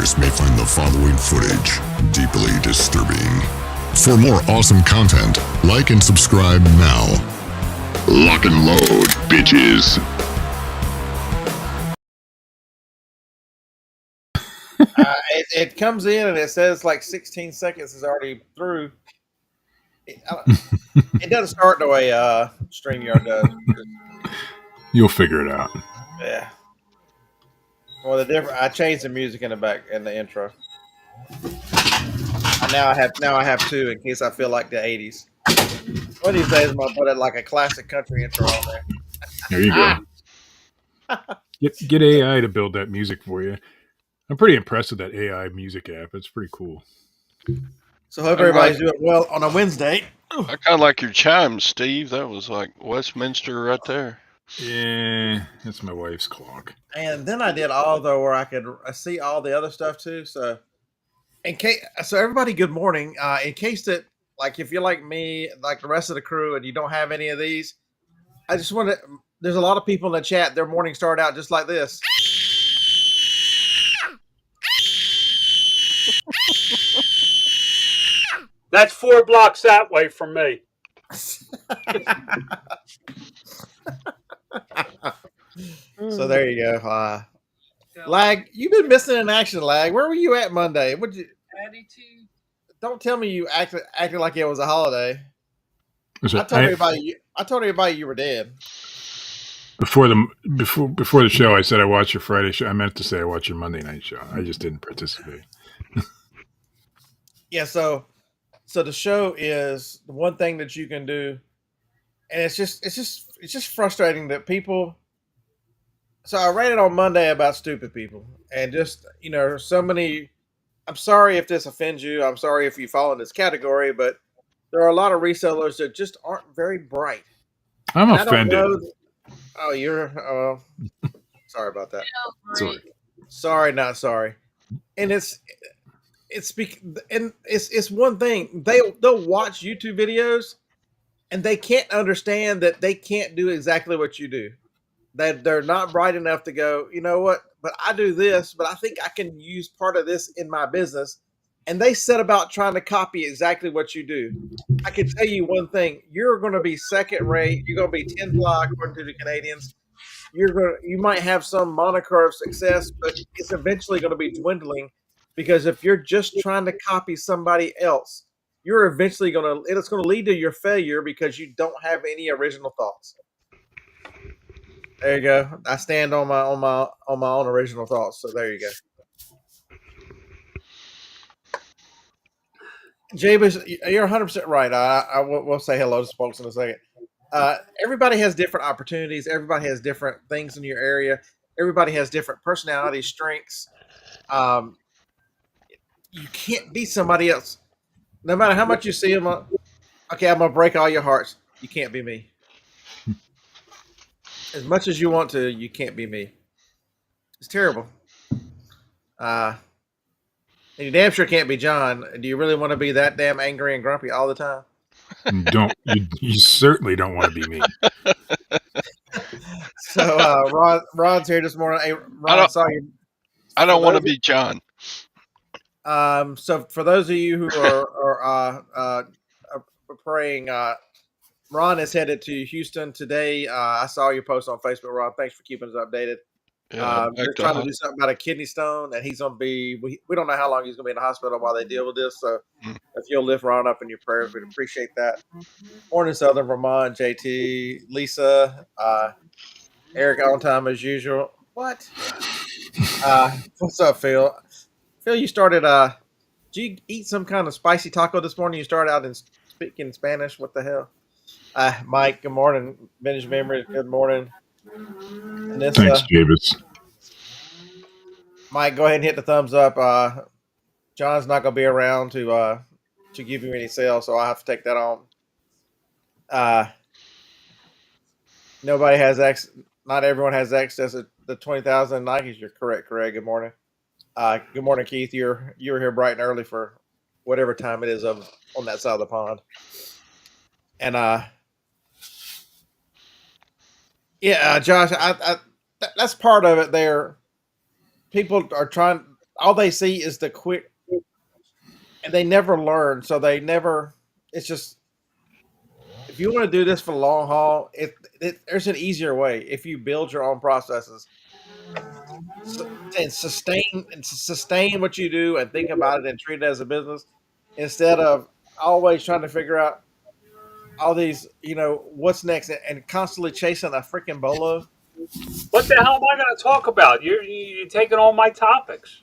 listeners may find the following footage deeply disturbing. For more awesome content, like and subscribe now. Lock and load, bitches. It comes in and it says like 16 seconds is already through. It doesn't start the way StreamYard does. You'll figure it out. Yeah. Well, I changed the music in the back in the intro. Now I have two in case I feel like the 80s. One of these days I'm gonna put it like a classic country intro on there. There you go. Get AI to build that music for you. I'm pretty impressed with that AI music app. It's pretty cool. So hope everybody's doing well on a Wednesday. I kind of like your chimes, Steve. That was like Westminster right there. Yeah, that's my wife's clock. And then I did all though where I could see all the other stuff too. So everybody, good morning. In case that, like, if you're like me, like the rest of the crew, and you don't have any of these, I just want to. There's a lot of people in the chat. Their morning started out just like this. That's 4 blocks that way from me. So there you go. Lag, you've been missing in action, Lag. Where were you at Monday? Would you? Attitude. Don't tell me you acted like it was a holiday. So I told everybody you were dead. Before the show, I said I watched your Friday show. I meant to say I watched your Monday night show. I just didn't participate. Yeah, so the show is the one thing that you can do, and it's just frustrating that people. So I read it on Monday about stupid people, and just so many. I'm sorry if this offends you. I'm sorry if you fall in this category, but there are a lot of resellers that just aren't very bright. I'm offended. Oh, you're. Sorry about that. Sorry. Sorry, not sorry. And it's one thing. They'll watch YouTube videos, and they can't understand that they can't do exactly what you do. That they're not bright enough to go, you know what? But I do this, but I think I can use part of this in my business. And they set about trying to copy exactly what you do. I can tell you one thing: you're going to be second rate. You're going to be 10 block according to the Canadians. You might have some moniker of success, but it's eventually going to be dwindling because if you're just trying to copy somebody else, you're eventually it's going to lead to your failure because you don't have any original thoughts. There you go. I stand on my own original thoughts. So there you go. Jabez, you're 100% right. I will say hello to folks in a second. Everybody has different opportunities. Everybody has different things in your area. Everybody has different personality strengths. You can't be somebody else. No matter how much you see them. Okay, I'm going to break all your hearts. You can't be me. As much as you want to, you can't be me. It's terrible. And you damn sure can't be John. Do you really want to be that damn angry and grumpy all the time? You certainly don't want to be me. So Ron's here this morning. Hey, Ron, I don't want to be John. So for those of you who are praying, Ron is headed to Houston today. I saw your post on Facebook, Ron. Thanks for keeping us updated. They're trying to do something about a kidney stone, and he's going to be. We don't know how long he's going to be in the hospital while they deal with this. So if you'll lift Ron up in your prayers, we'd appreciate that. Morning, Southern Vermont, JT, Lisa, Eric, on time as usual. What? What's up, Phil? Phil, you started. Did you eat some kind of spicy taco this morning? You started out in speaking Spanish. What the hell? Mike, good morning. Vintage Memories, good morning. Thanks, Davis. Mike, go ahead and hit the thumbs up. John's not going to be around to give you any sales, so I have to take that on. Nobody has access. Not everyone has access to the 20,000 Nikes. You're correct, Craig. Good morning. Good morning, Keith. You were here bright and early for whatever time it is on that side of the pond. And Josh, that's part of it. There, people are trying. all they see is the quick, and they never learn. So they never. It's just if you want to do this for the long haul, there's an easier way if you build your own processes and sustain what you do and think about it and treat it as a business instead of always trying to figure out all these, what's next and constantly chasing a freaking bolo. What the hell am I going to talk about? You're taking all my topics.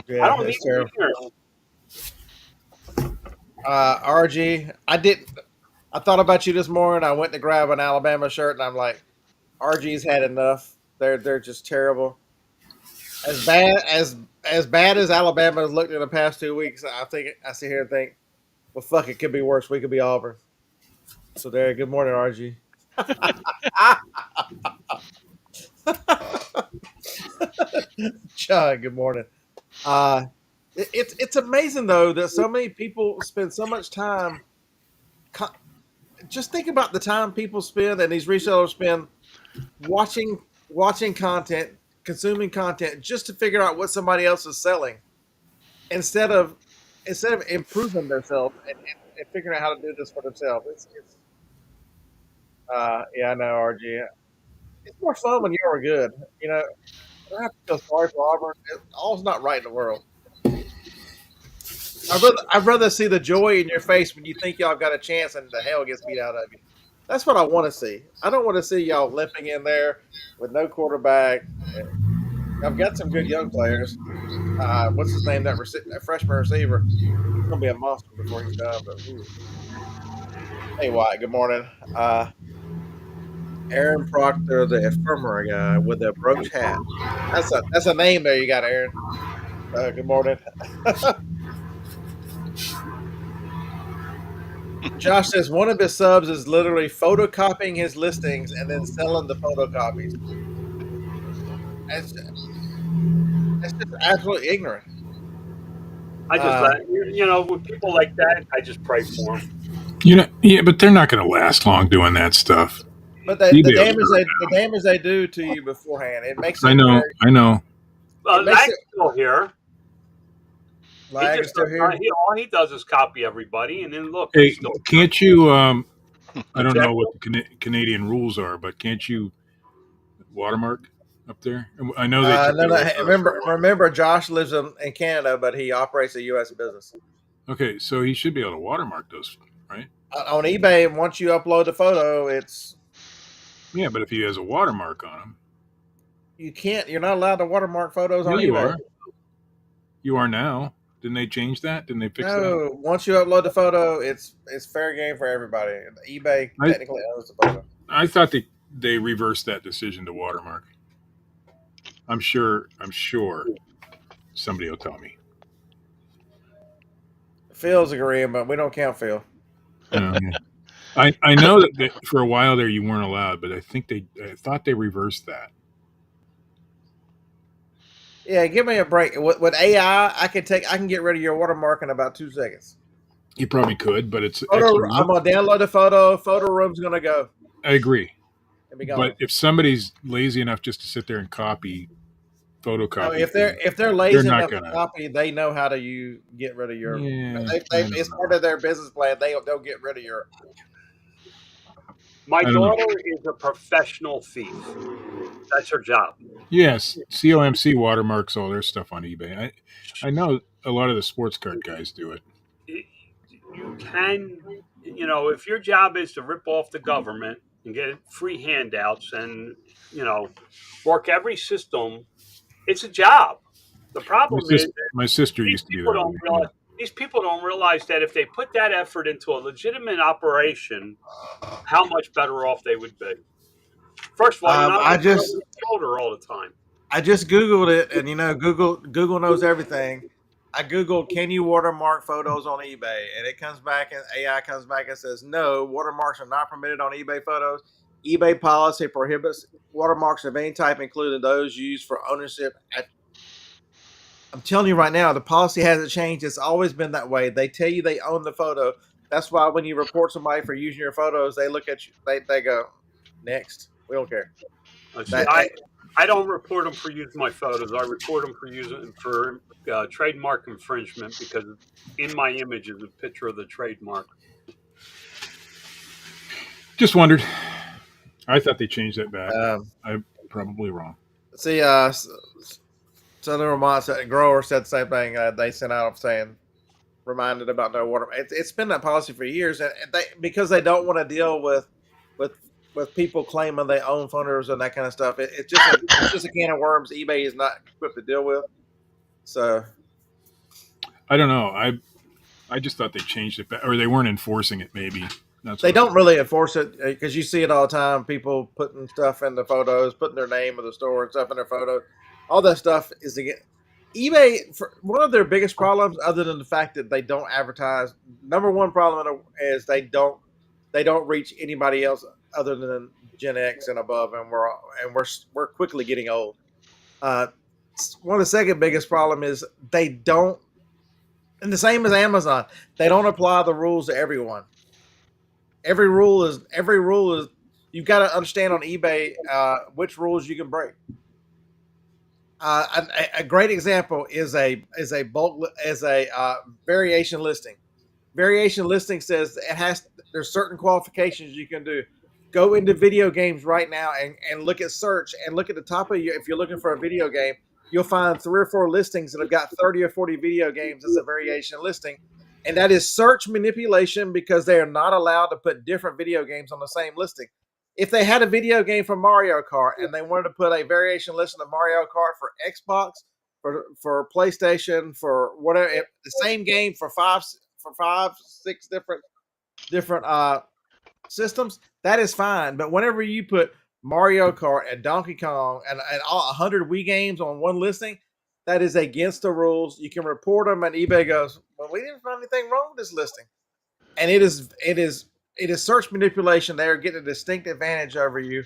Yeah, I don't need that's to be terrible. here. RG, I thought about you this morning. I went to grab an Alabama shirt, and I'm like, RG's had enough. They're just terrible. As bad as Alabama has looked in the past 2 weeks, I sit here and think, well, fuck, it could be worse. We could be Auburn. So there. Good morning, RG. John, good morning. It's amazing though that so many people spend so much time. Just think about the time people spend and these resellers spend watching content, consuming content, just to figure out what somebody else is selling, instead of improving themselves and figuring out how to do this for themselves. Yeah, I know, RG. It's more fun when you're good. I don't have to feel sorry for Auburn. All's not right in the world. I'd rather see the joy in your face when you think y'all got a chance and the hell gets beat out of you. That's what I want to see. I don't want to see y'all limping in there with no quarterback. I've got some good young players. What's his name? That freshman receiver. He's gonna be a monster before he's done. But hey, Wyatt. Good morning. Aaron Proctor, the ephemeral guy with a brooch hat. That's a name there. You got Aaron. Good morning. Josh says one of his subs is literally photocopying his listings and then selling the photocopies. That's just absolutely ignorant. I just with people like that, I just pray for them. Yeah, but they're not going to last long doing that stuff. But the damage they do to you beforehand, it makes it. I know. Lag's still here. Lag is still here. All he does is copy everybody, and then look. Hey, can't you? I don't know what the Canadian rules are, but can't you watermark up there? I know they. Remember, Josh lives in Canada, but he operates a U.S. business. Okay, so he should be able to watermark those, right? On eBay, once you upload the photo, it's. Yeah, but if he has a watermark on him, you can't. You're not allowed to watermark photos on eBay. You are. You are now. Didn't they change that? Didn't they fix that? No. Once you upload the photo, it's fair game for everybody. eBay technically owns the photo. I thought they reversed that decision to watermark. I'm sure somebody will tell me. Phil's agreeing, but we don't count Phil. I know that for a while there you weren't allowed, but I thought they reversed that. Yeah, give me a break. With AI, I can get rid of your watermark in about 2 seconds. You probably could, but it's. I'm gonna download the photo. Photo room's gonna go. I agree. Be gone. But if somebody's lazy enough just to sit there and photocopy, if they're lazy enough to copy, they know how to get rid of your. Yeah, it's part of their business plan. They'll get rid of your. My daughter is a professional thief. That's her job. Yes, COMC watermarks all their stuff on eBay. I know a lot of the sports card guys do it. You can, if your job is to rip off the government and get free handouts and, work every system, it's a job. The problem is my sister used to do that. These people don't realize that if they put that effort into a legitimate operation, how much better off they would be. First of all, you're not shoulder all the time. I just Googled it, and Google knows everything. I Googled, can you watermark photos on eBay? And it comes back, and AI comes back and says, no, watermarks are not permitted on eBay photos. eBay policy prohibits watermarks of any type, including those used for ownership. I'm telling you right now, the policy hasn't changed. It's always been that way. They tell you they own the photo. That's why when you report somebody for using your photos, they look at you. They go, next. We don't care. I don't report them for using my photos. I report them for trademark infringement because in my image is a picture of the trademark. Just wondered. I thought they changed that back. I'm probably wrong. See, Southern Vermont grower said the same thing. They sent out saying, reminded about no water. It's been that policy for years, and because they don't want to deal with people claiming they own phoners and that kind of stuff. It's just a can of worms eBay is not equipped to deal with. So I don't know. I just thought they changed it back, or they weren't enforcing it. Maybe they don't really enforce it because you see it all the time. People putting stuff in the photos, putting their name of the store and stuff in their photo. All that stuff is to get eBay. For one of their biggest problems, other than the fact that they don't advertise. Number one problem is they don't reach anybody else other than Gen X and above, and we're quickly getting old. One of the second biggest problem is they don't, and the same as Amazon, they don't apply the rules to everyone. Every rule is you've got to understand on eBay which rules you can break. A great example is a variation listing. Variation listing says there's certain qualifications you can do. Go into video games right now and look at search and look at the top of you. If you're looking for a video game, you'll find 3 or 4 listings that have got 30 or 40 video games as a variation listing. And that is search manipulation because they are not allowed to put different video games on the same listing. If they had a video game for Mario Kart and they wanted to put a variation listing of Mario Kart for Xbox, for PlayStation, for whatever, the same game for five, 6 different systems, that is fine. But whenever you put Mario Kart and Donkey Kong and all 100 Wii games on one listing, that is against the rules. You can report them, and eBay goes, "Well, we didn't find anything wrong with this listing," and it is search manipulation. They are getting a distinct advantage over you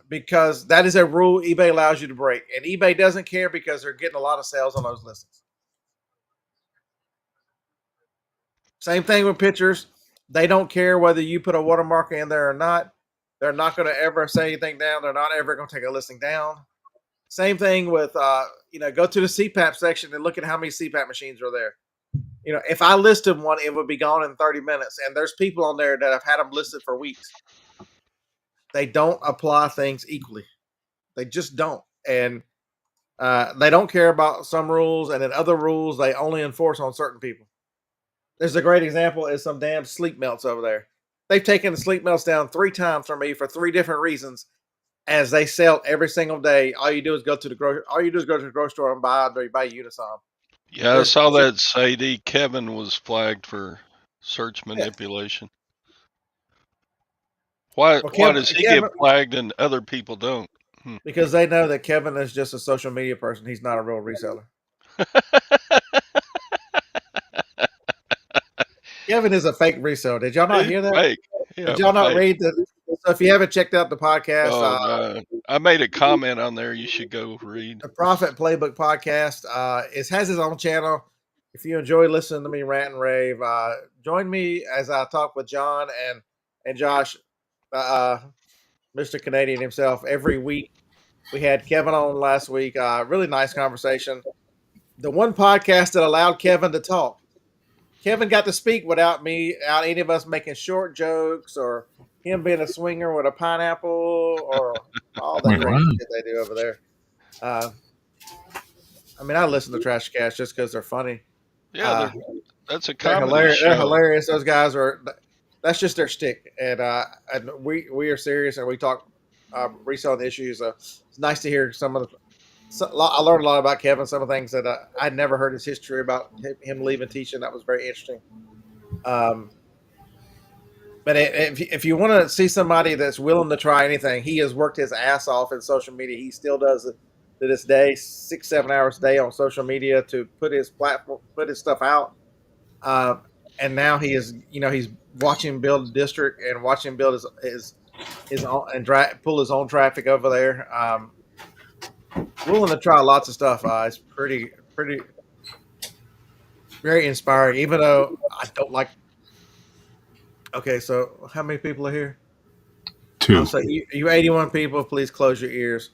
because that is a rule eBay allows you to break, and eBay doesn't care because they're getting a lot of sales on those listings. Same thing with pictures. They don't care whether you put a watermark in there or not. They're not going to ever say anything down. They're not ever going to take a listing down. Same thing with, go to the CPAP section and look at how many CPAP machines are there. If I listed one, it would be gone in 30 minutes. And there's people on there that have had them listed for weeks. They don't apply things equally. They just don't. And they don't care about some rules. And then other rules, they only enforce on certain people. There's a great example is some damn sleep melts over there. They've taken the sleep melts down 3 times for me for 3 different reasons. As they sell every single day, all you do is go to the grocery store and buy Unisom. Yeah, I saw that Sadie. Kevin was flagged for search manipulation. Why does he get flagged and other people don't? Because they know that Kevin is just a social media person. He's not a real reseller. Kevin is a fake reseller. Did y'all not hear that? Fake. Yeah, did y'all not read the? So if you haven't checked out the podcast, I made a comment on there. You should go read the Profit Playbook podcast. It has its own channel. If you enjoy listening to me rant and rave, join me as I talk with John and Josh, Mr. Canadian himself, every week. We had Kevin on last week. Really nice conversation. The one podcast that allowed Kevin to talk. Kevin got to speak without any of us making short jokes or him being a swinger with a pineapple or all that great shit they do over there. I listen to Trash Cast just because they're funny. Yeah, that's a comedy show. They're hilarious. Those guys that's just their shtick. And we are serious and we talk reselling issues. It's nice to hear I learned a lot about Kevin, some of the things that I'd never heard his history about him leaving teaching. That was very interesting. But if you want to see somebody that's willing to try anything, he has worked his ass off in social media. He still does it to this day, 6-7 hours a day on social media to put his stuff out. And now he is, he's watching him build a district and watching him build his own and pull his own traffic over there. Willing to try lots of stuff. It's pretty, very inspiring. Even though I don't like. Okay, so how many people are here? 2. I'll say you 81 people, please close your ears.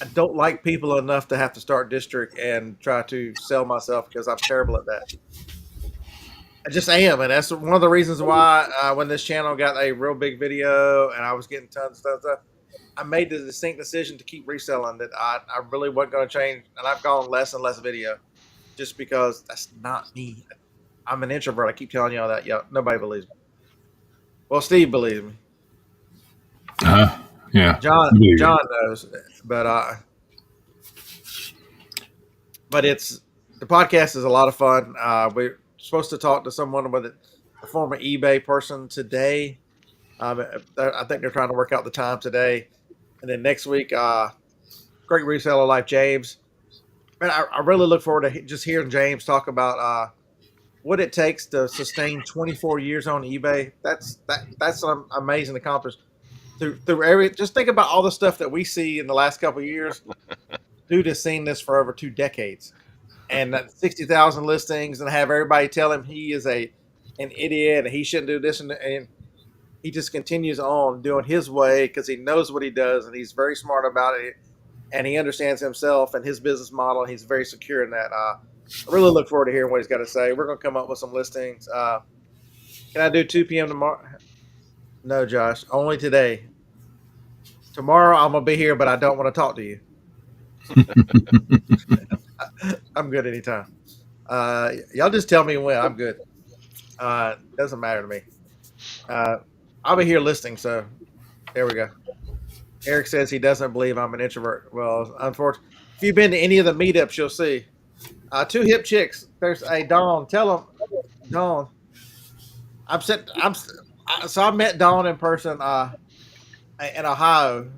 I don't like people enough to have to start district and try to sell myself because I'm terrible at that. I just am, and that's one of the reasons why when this channel got a real big video and I was getting tons of stuff, I made the distinct decision to keep reselling. That I really wasn't going to change, and I've gone less and less video just because that's not me. I'm an introvert. I keep telling y'all that. Yeah, nobody believes me. Well, Steve believes me. Yeah. John knows, but it's the podcast is a lot of fun. We're supposed to talk to someone with a former eBay person today. I think they're trying to work out the time today, and then next week, great reseller life, James. Man, I really look forward to just hearing James talk about what it takes to sustain 24 years on eBay. That's an amazing accomplishment. Just think about all the stuff that we see in the last couple of years. Dude has seen this for over 2 decades, and 60,000 listings, and have everybody tell him he is an idiot and he shouldn't do this, and he just continues on doing his way because he knows what he does and he's very smart about it, and he understands himself and his business model. And he's very secure in that. I really look forward to hearing what he's got to say. We're going to come up with some listings. Can I do 2 p.m. tomorrow? No, Josh, only today. Tomorrow I'm going to be here, but I don't want to talk to you. I'm good anytime. Y'all just tell me when. I'm good. Doesn't matter to me. I'll be here listening, so there we go. Eric says he doesn't believe I'm an introvert. Well, unfortunately, if you've been to any of the meetups, you'll see. 2 hip chicks. There's a Dawn. Tell them, Dawn. So I met Dawn in person in Ohio,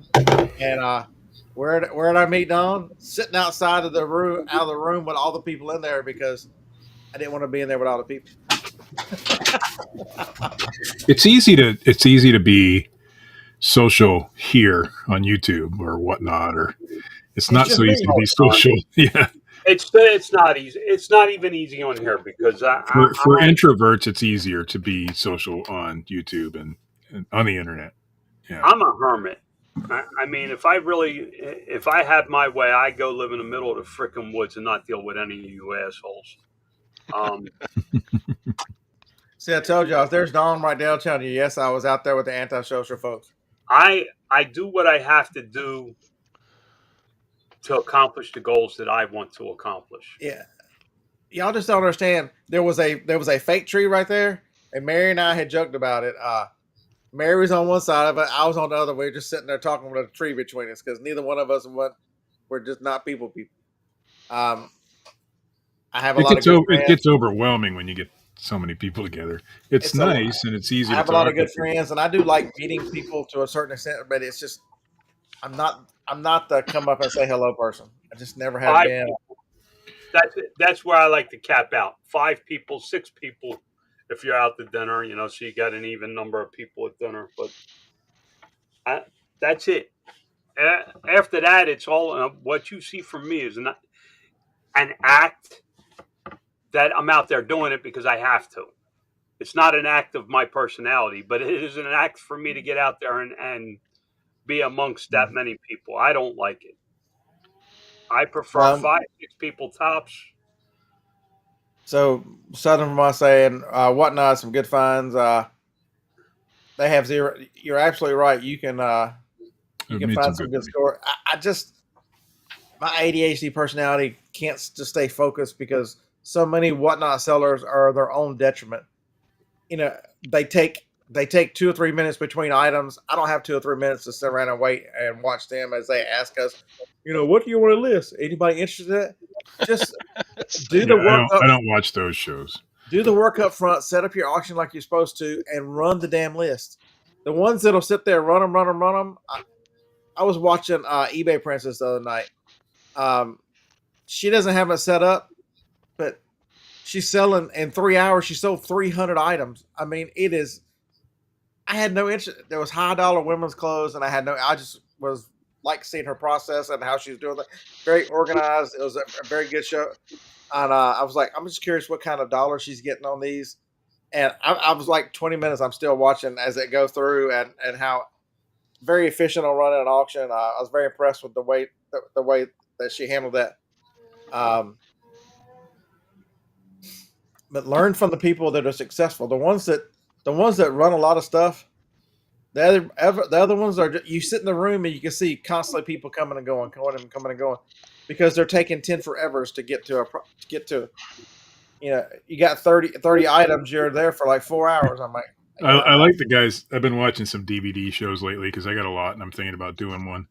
and where did I meet Dawn? Sitting outside of the room, with all the people in there because I didn't want to be in there with all the people. It's easy to be social here on YouTube or whatnot, or it's not so easy to be social. Yeah. It's not easy. It's not even easy on here because for introverts, it's easier to be social on YouTube and on the internet. Yeah. I'm a hermit. I mean, if I had my way, I'd go live in the middle of the frickin' woods and not deal with any of you assholes. See, I told y'all, if there's Dawn right there, I'll tell you, yes, I was out there with the antisocial folks. I do what I have to do to accomplish the goals that I want to accomplish. Yeah. Y'all just don't understand. There was a fake tree right there, and Mary and I had joked about it. Mary was on one side of it. I was on the other. We were just sitting there talking with a tree between us because neither one of us we're just not people. I have a lot of good friends. It gets overwhelming when you get so many people together. It's nice and it's easy. I have a lot of good friends, and I do like meeting people to a certain extent, but it's just I'm not the come up and say hello person. I just never have been. That's where I like to cap out. 5 people, 6 people. If you're out to dinner, so you got an even number of people at dinner. But that's it. After that, it's all what you see from me is an act that I'm out there doing it because I have to. It's not an act of my personality, but it is an act for me to get out there and be amongst that many people. I don't like it. I prefer 5, 6 people tops. So Southern Vermont saying Whatnot, some good finds. They have 0. You're absolutely right. You can find some good score. I just my ADHD personality can't just stay focused because so many Whatnot sellers are their own detriment. They take 2 or 3 minutes between items. I don't have 2 or 3 minutes to sit around and wait and watch them as they ask us, what do you want to list? Anybody interested in it? Just do the work. I don't watch those shows. Do the work up front. Set up your auction like you're supposed to, and run the damn list. The ones that'll sit there, run them. I was watching eBay Princess the other night. She doesn't have it set up, but she's selling in 3 hours. She sold 300 items. I mean, it is. I had no interest. There was high dollar women's clothes, and I just was like seeing her process and how she's doing that. Very organized. It was a very good show. And I was like, I'm just curious what kind of dollar she's getting on these. And I was like 20 minutes. I'm still watching as it goes through and how very efficient on running an auction. I was very impressed with the way that she handled that. But learn from the people that are successful. The ones that run a lot of stuff. The other ones are you sit in the room and you can see constantly people coming and going, because they're taking 10 forevers to get to you got 30 items. You're there for like 4 hours. I'm like, I like the guys. I've been watching some DVD shows lately because I got a lot and I'm thinking about doing one.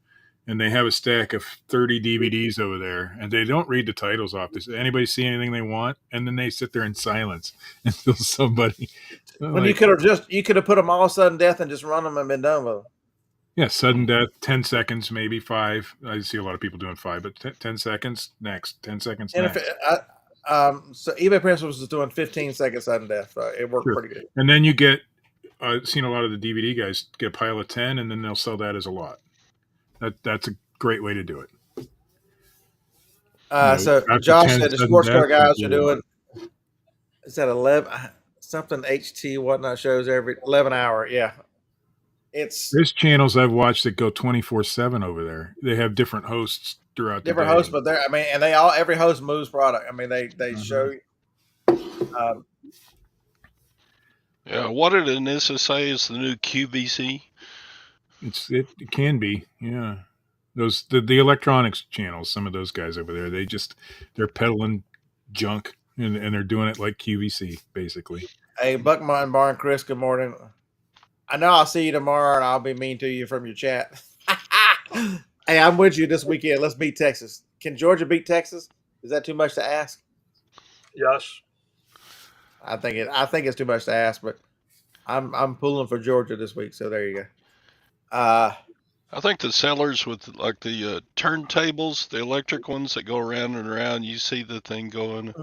And they have a stack of 30 DVDs over there, and they don't read the titles off. They say, anybody see anything they want? And then they sit there in silence until somebody. When you could have put them all sudden death and just run them and been done with them. Yeah, sudden death, 10 seconds, maybe 5. I see a lot of people doing 5, but 10 seconds next, 10 seconds and next. So eBay Principles was doing 15-second sudden death. So it worked pretty good. And then you get, I've seen a lot of the DVD guys get a pile of 10, and then they'll sell that as a lot. That's a great way to do it. So Josh said the sports car guys are doing, is that 11 something HT whatnot shows every 11 hour. Yeah. There's channels I've watched that go 24/7 over there. They have different hosts throughout different the day. Hosts, but and every host moves product. I mean, they show. Yeah, what did Anissa say is the new QVC? It can be, yeah. Those the electronics channels, some of those guys over there, they're peddling junk and they're doing it like QVC basically. Hey, Buckmont Barn, Chris, good morning. I know I'll see you tomorrow and I'll be mean to you from your chat. Hey, I'm with you this weekend. Let's beat Texas. Can Georgia beat Texas? Is that too much to ask? Yes. I think it's too much to ask, but I'm pulling for Georgia this week, so there you go. I think the sellers with like the turntables, the electric ones that go around and around, you see the thing going,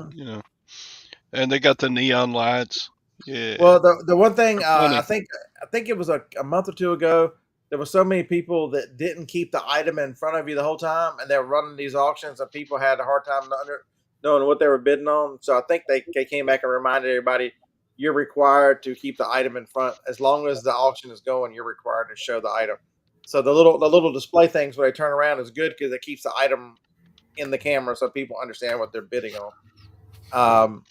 and they got the neon lights. Yeah. Well, the one thing I think it was a month or two ago, there were so many people that didn't keep the item in front of you the whole time, and they were running these auctions, and people had a hard time knowing what they were bidding on. So I think they came back and reminded everybody, you're required to keep the item in front. As long as the auction is going, you're required to show the item. So the little display things where they turn around is good because it keeps the item in the camera so people understand what they're bidding on.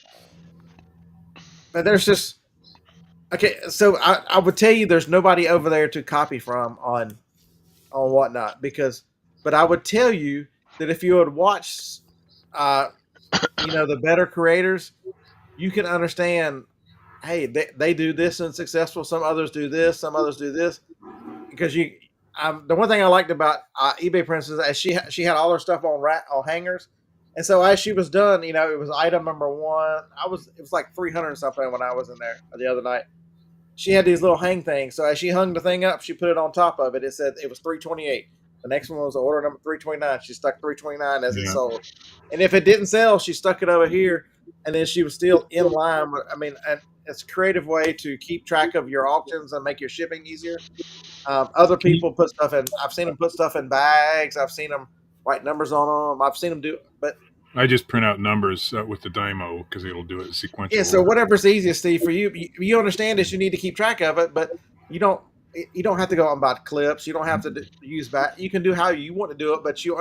But there's just so I would tell you there's nobody over there to copy from on whatnot but I would tell you that if you would watch the better creators, you can understand, hey, they do this and successful. Some others do this. Some others do this. Because the one thing I liked about eBay Princess is she had all her stuff on hangers. And so as she was done, it was item number 1. It was like 300 something when I was in there the other night. She had these little hang things. So as she hung the thing up, she put it on top of it. It said it was 328. The next one was order number 329. She stuck 329 as it sold. And if it didn't sell, she stuck it over here. And then she was still in line. And it's a creative way to keep track of your auctions and make your shipping easier. Other people put stuff in. I've seen them put stuff in bags. I've seen them write numbers on them. I've seen them do it. But I just print out numbers with the Dymo because it'll do it sequentially. Yeah, so whatever's easiest, Steve, for you. You understand this. You need to keep track of it, but you don't have to go out and buy clips. You don't have to use back. You can do how you want to do it, but you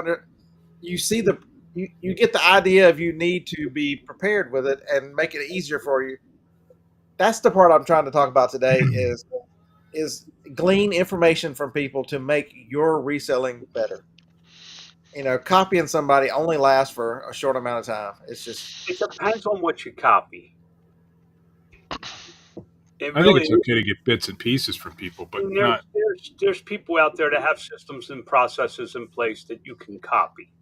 get the idea of you need to be prepared with it and make it easier for you. That's the part I'm trying to talk about today is glean information from people to make your reselling better. Copying somebody only lasts for a short amount of time. It depends on what you copy. I think it's okay to get bits and pieces from people, but there's people out there that have systems and processes in place that you can copy.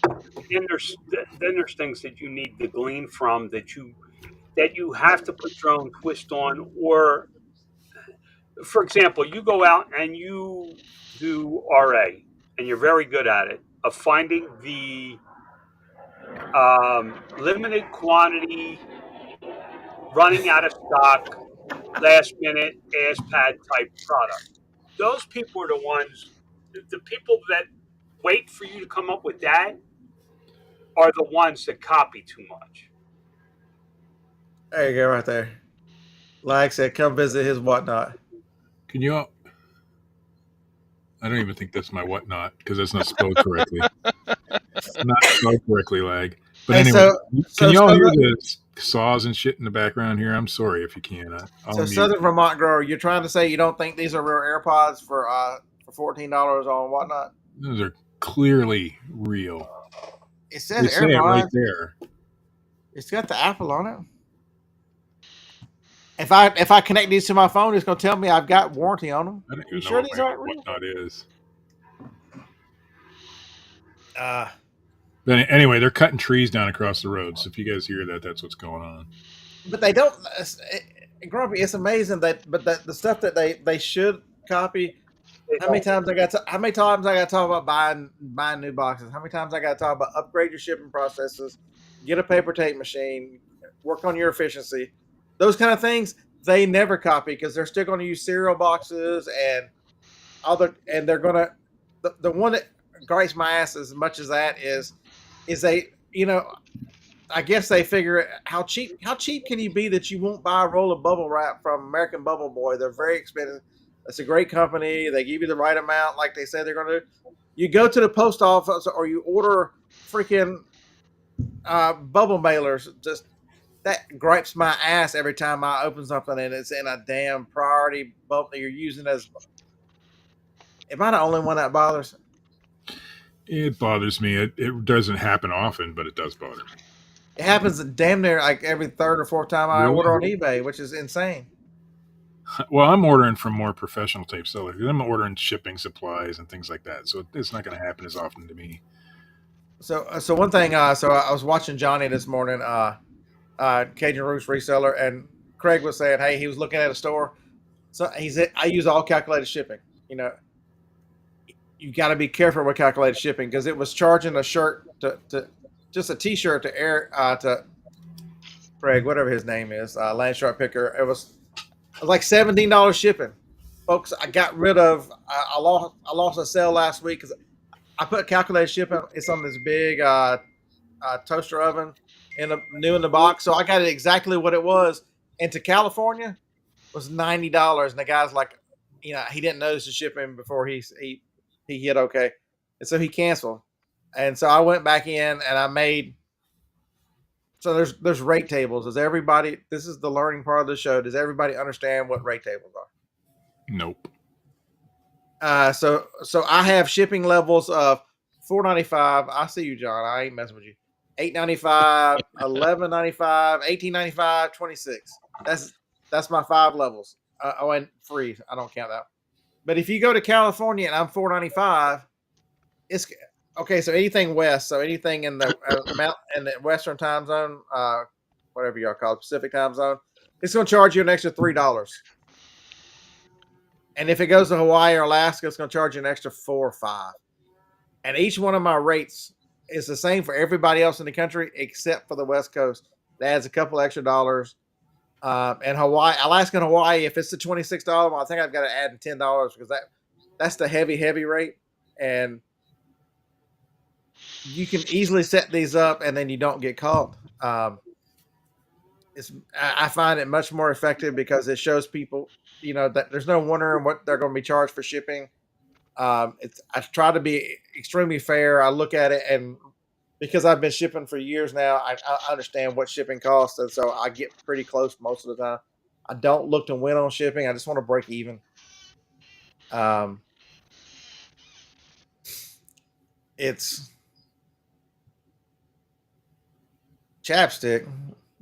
And there's things that you need to glean from that you have to put your own twist on. Or, for example, you go out and you do RA, and you're very good at it, of finding the limited quantity, running out of stock, last minute ass pad type product. Those people are the people that wait for you to come up with that are the ones that copy too much. There you go, right there. Like I said, come visit his whatnot. Can you? I don't even think that's my whatnot because that's not spelled correctly. Not spelled correctly, lag. But Hey, anyway, can y'all hear Southern, the saws and shit in the background here? I'm sorry if you can. I'll mute. Southern Vermont grower, you're trying to say you don't think these are real AirPods for $14 on whatnot? Those are clearly real. It says They say it AirPods. right there. It's got the Apple on it. If I connect these to my phone, it's going to tell me I've got warranty on them. I don't You even sure know these what aren't real? whatnot is. But anyway, they're cutting trees down across the road. So if you guys hear that, that's what's going on. But they don't. Grumpy, it's amazing the stuff that they should copy. How many times I got to talk about buying new boxes? How many times I got to talk about upgrade your shipping processes, get a paper tape machine, work on your efficiency, those kind of things. They never copy because they're still going to use cereal boxes and they're going to the one that gripes my ass as much as that is they, I guess they figure how cheap can you be that you won't buy a roll of bubble wrap from American Bubble Boy? They're very expensive. It's a great company. They give you the right amount, like they say they're going to. You go to the post office or you order freaking bubble mailers. Just that gripes my ass every time I open something and it's in a damn priority bubble that you're using as. Am I the only one that bothers? It bothers me. It doesn't happen often, but it does bother me. It happens damn near like every third or fourth time I order on eBay, which is insane. Well, I'm ordering from more professional tape sellers. I'm ordering shipping supplies and things like that, so it's not going to happen as often to me. So one thing. So I was watching Johnny this morning, Cajun Roots Reseller, and Craig was saying, hey, he was looking at a store. So he said, I use all calculated shipping. You got to be careful with calculated shipping because it was charging a shirt to just a T-shirt to Craig, whatever his name is, Land Shark Picker. It was like $17 shipping, folks. I got rid of. I lost a sale last week because I put calculated shipping. It's on this big toaster oven in the box, so I got it exactly what it was. And to California was $90, and the guy's like, he didn't notice the shipping before he hit okay, and so he canceled. And so I went back in and I made. So there's rate tables. Does everybody? This is the learning part of the show. Does everybody understand what rate tables are? Nope. So I have shipping levels of $4.95. I see you, John. I ain't messing with you. $8.95, $11.95, $18.95, $26. That's my 5 levels. And free. I don't count that. But if you go to California and I'm $4.95, it's okay. So anything west, so anything in the in the Western time zone, whatever y'all call it, Pacific time zone, it's going to charge you an extra $3. And if it goes to Hawaii or Alaska, it's going to charge you an extra $4 or $5. And each one of my rates is the same for everybody else in the country except for the West Coast. That adds a couple extra dollars. And Alaska and Hawaii, if it's the $26, I think I've got to add $10 because that's the heavy rate. And you can easily set these up and then you don't get caught. I find it much more effective because it shows people, that there's no wondering what they're going to be charged for shipping. I try to be extremely fair. I look at it, and because I've been shipping for years now, I understand what shipping costs, and so I get pretty close most of the time. I don't look to win on shipping. I just want to break even. It's chapstick.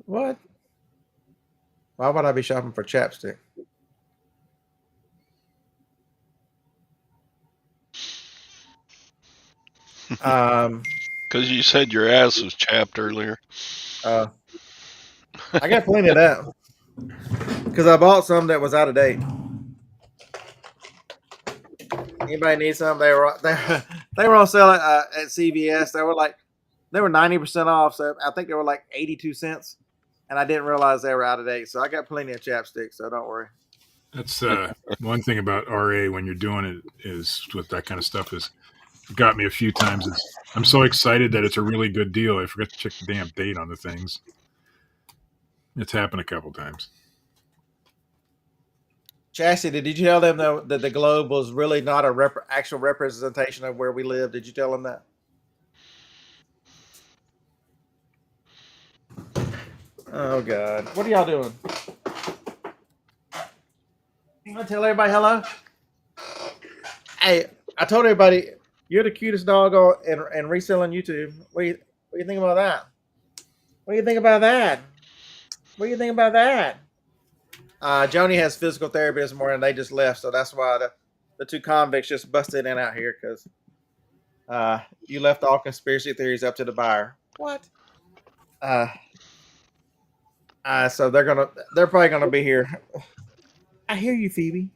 What? Why would I be shopping for chapstick? Because you said your ass was chapped earlier. I got plenty of that because I bought some that was out of date. Anybody need some? They were on sale at CVS. They were 90% off. So I think they were like 82 cents, and I didn't realize they were out of date. So I got plenty of chapstick. So don't worry. That's one thing about RA when you're doing it is with that kind of stuff is it got me a few times. I'm so excited that it's a really good deal. I forgot to check the damn date on the things. It's happened a couple times. Chastity, did you tell them that the globe was really not a actual representation of where we live? Did you tell them that? Oh God, what are y'all doing? You want to tell everybody hello? Hey, I told everybody you're the cutest dog and reselling YouTube. What do you think about that? What do you think about that? What do you think about that? Joni has physical therapy this morning. They just left, so that's why the two convicts just busted in out here because you left all conspiracy theories up to the buyer. What? So they're probably gonna be here. I hear you, Phoebe.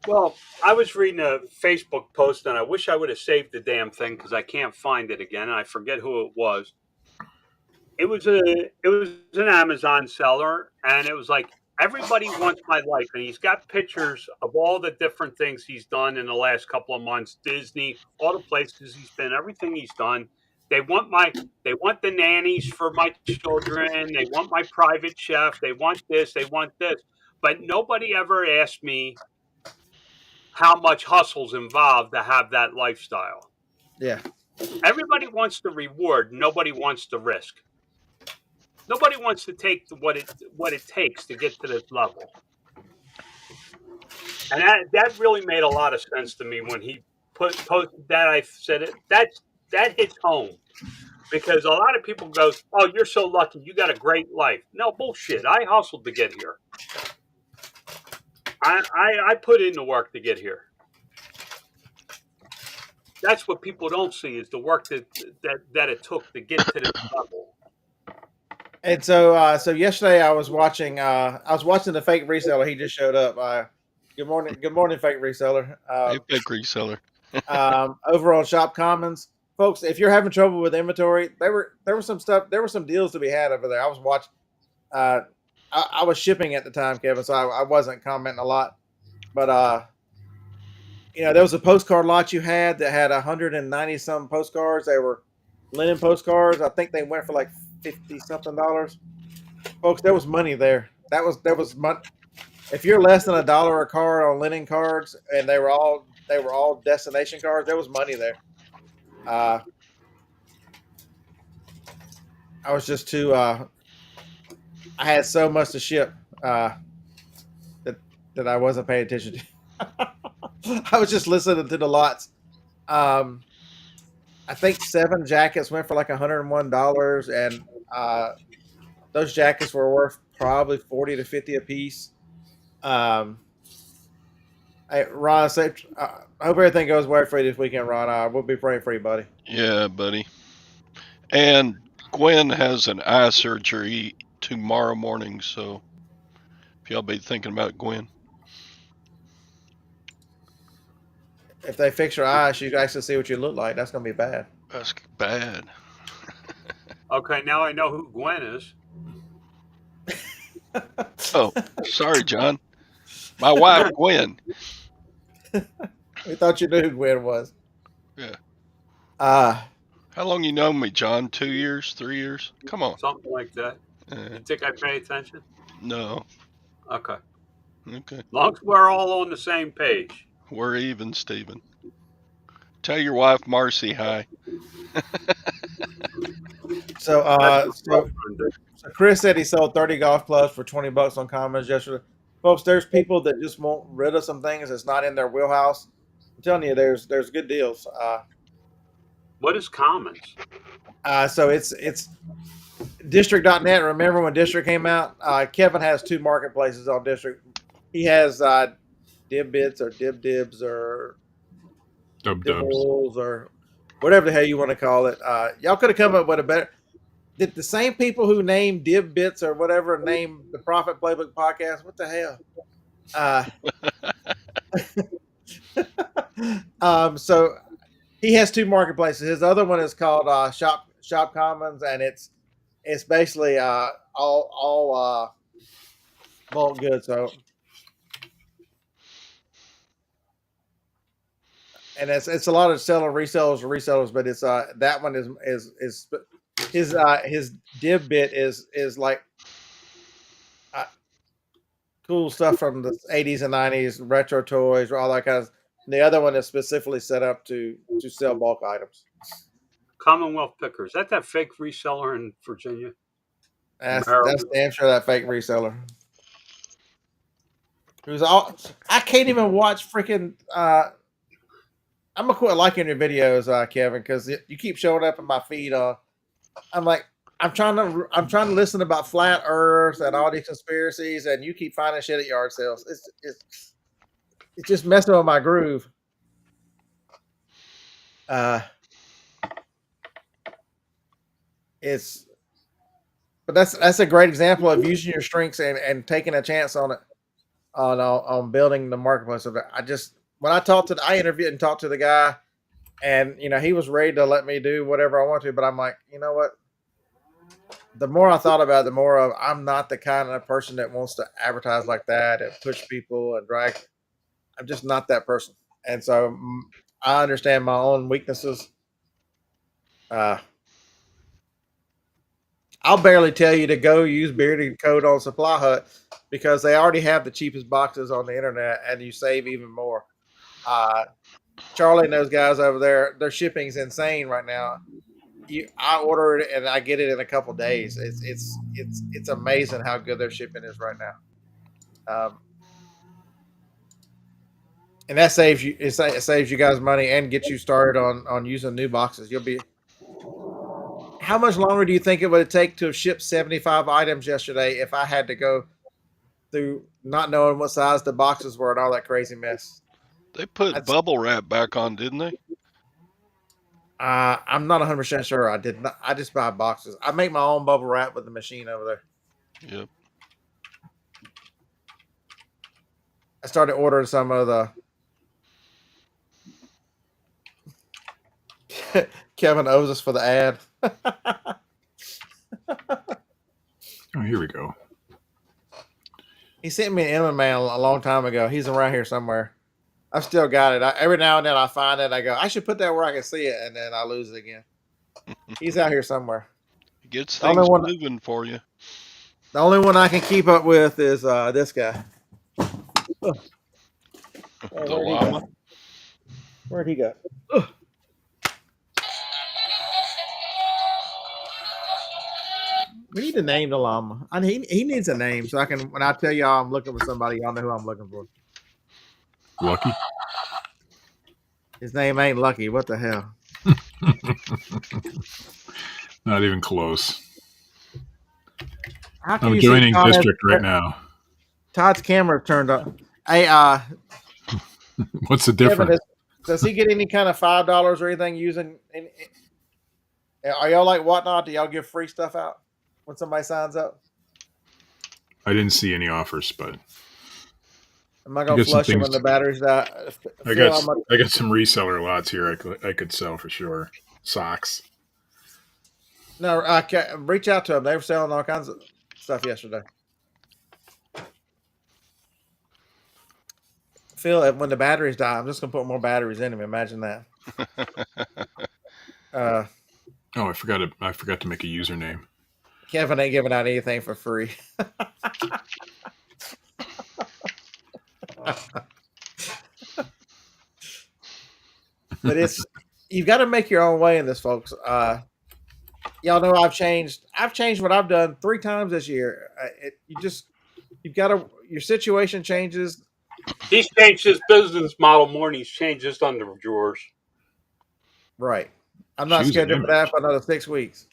Well, I was reading a Facebook post, and I wish I would have saved the damn thing because I can't find it again. And I forget who it was. It was an Amazon seller, and it was like, everybody wants my life, and he's got pictures of all the different things he's done in the last couple of months. Disney, all the places he's been, everything he's done. They want the nannies for my children. They want my private chef. They want this. They want this. But nobody ever asked me how much hustle's involved to have that lifestyle. Yeah. Everybody wants the reward. Nobody wants the risk. Nobody wants to take what it takes to get to this level. And that really made a lot of sense to me when he posted that. I said it. That hits home, because a lot of people go, "Oh, you're so lucky. You got a great life." No, bullshit. I hustled to get here. I put in the work to get here. That's what people don't see, is the work that it took to get to this level. And so yesterday I was watching the fake reseller. He just showed up. Good morning, fake reseller. Hey, fake reseller. Over on Shop Commons, folks. If you're having trouble with inventory, there was some deals to be had over there. I was watching. I was shipping at the time, Kevin, so I wasn't commenting a lot. But there was a postcard lot you had that had 190 some postcards. They were linen postcards. I think they went for like $50 something. Folks, there was money there. There was money. If you're less than $1 a card on linen cards, and they were all destination cards, there was money there. I was just too. I had so much to ship that I wasn't paying attention to. I was just listening to the lots. I think 7 jackets went for like $101, and those jackets were worth probably $40 to $50 a piece. Hey, Ron, I hope everything goes well for you this weekend, Ron. We'll be praying for you, buddy. Yeah, buddy. And Gwen has an eye surgery tomorrow morning, so if y'all be thinking about Gwen. If they fix your eyes, she can actually see what you look like. That's going to be bad. That's bad. Okay, now I know who Gwen is. Oh, sorry, John. My wife, Gwen. We thought you knew who Gwen was. Yeah. How long you known me, John? 2 years, 3 years? Come on. Something like that. You think I pay attention? No. Okay. Okay. As long as we're all on the same page. We're even, Stephen. Tell your wife Marcy hi. So Chris said he sold 30 golf clubs for $20 on Commons yesterday. Folks, there's people that just want rid of some things that's not in their wheelhouse. I'm telling you, there's good deals. What is Commons? So it's District.net. Remember when District came out? Kevin has 2 marketplaces on District. He has Dibbits or Dibs or Dibbles or whatever the hell you want to call it. Y'all could have come up with a better. Did the same people who named Dibbits or whatever name the Profit Playbook podcast? What the hell? So he has 2 marketplaces. His other one is called Shop Commons, and it's basically all bulk goods. So, and it's a lot of resellers, but it's that one is his Dib bit is like cool stuff from the 80s and 90s, retro toys, all that kind of. The other one is specifically set up to sell bulk items. Commonwealth Pickers. Is that fake reseller in Virginia? That's damn sure that fake reseller. Who's all? I can't even watch freaking. I'm gonna quit liking your videos, Kevin, because you keep showing up in my feed. I'm like, I'm trying to listen about flat Earth and all these conspiracies, and you keep finding shit at yard sales. It's just messing with my groove. But that's a great example of using your strengths and taking a chance on it, on building the marketplace of it. I interviewed and talked to the guy, and he was ready to let me do whatever I want to, but I'm like, you know what? The more I thought about it, the more of I'm not the kind of person that wants to advertise like that and push people and drag. I'm just not that person, and so I understand my own weaknesses. I'll barely tell you to go use Bearded Code on Supply Hut because they already have the cheapest boxes on the internet, and you save even more. Charlie and those guys over there, their shipping's insane right now. I order it and I get it in a couple days. It's amazing how good their shipping is right now. And that saves you. It saves you guys money and gets you started on using new boxes. How much longer do you think it would take to have shipped 75 items yesterday if I had to go through not knowing what size the boxes were and all that crazy mess? They put bubble wrap back on, didn't they? I'm not 100% sure. I did not. I just buy boxes. I make my own bubble wrap with the machine over there. Yep. I started ordering some of the. Kevin owes us for the ad. Oh, here we go. He sent me an email a long time ago. He's around here somewhere. I've still got it. Every now and then I find it. I go, I should put that where I can see it, and then I lose it again. He's out here somewhere. He gets things moving for you. The only one I can keep up with is this guy. The llama? Where'd he go? We need to name the llama. He needs a name so I can. When I tell y'all I'm looking for somebody, y'all know who I'm looking for. Lucky. His name ain't Lucky. What the hell? Not even close. I'm joining district right now. Todd's camera turned up. Hey, what's the difference? Kevin, does he get any kind of $5 or anything using? Are y'all like Whatnot? Do y'all give free stuff out when somebody signs up? I didn't see any offers, but am I gonna flush them when the batteries die? I got some reseller lots here. I could sell for sure. Socks. No, reach out to them. They were selling all kinds of stuff yesterday. Phil, when the batteries die, I'm just gonna put more batteries in them. Imagine that. I forgot to make a username. Kevin ain't giving out anything for free. But you've got to make your own way in this, folks. Y'all know I've changed what I've done 3 times this year. You've got to, your situation changes. He's changed his business model more than he's changed his underdrawers. Right. I'm not scheduled for that for another 6 weeks.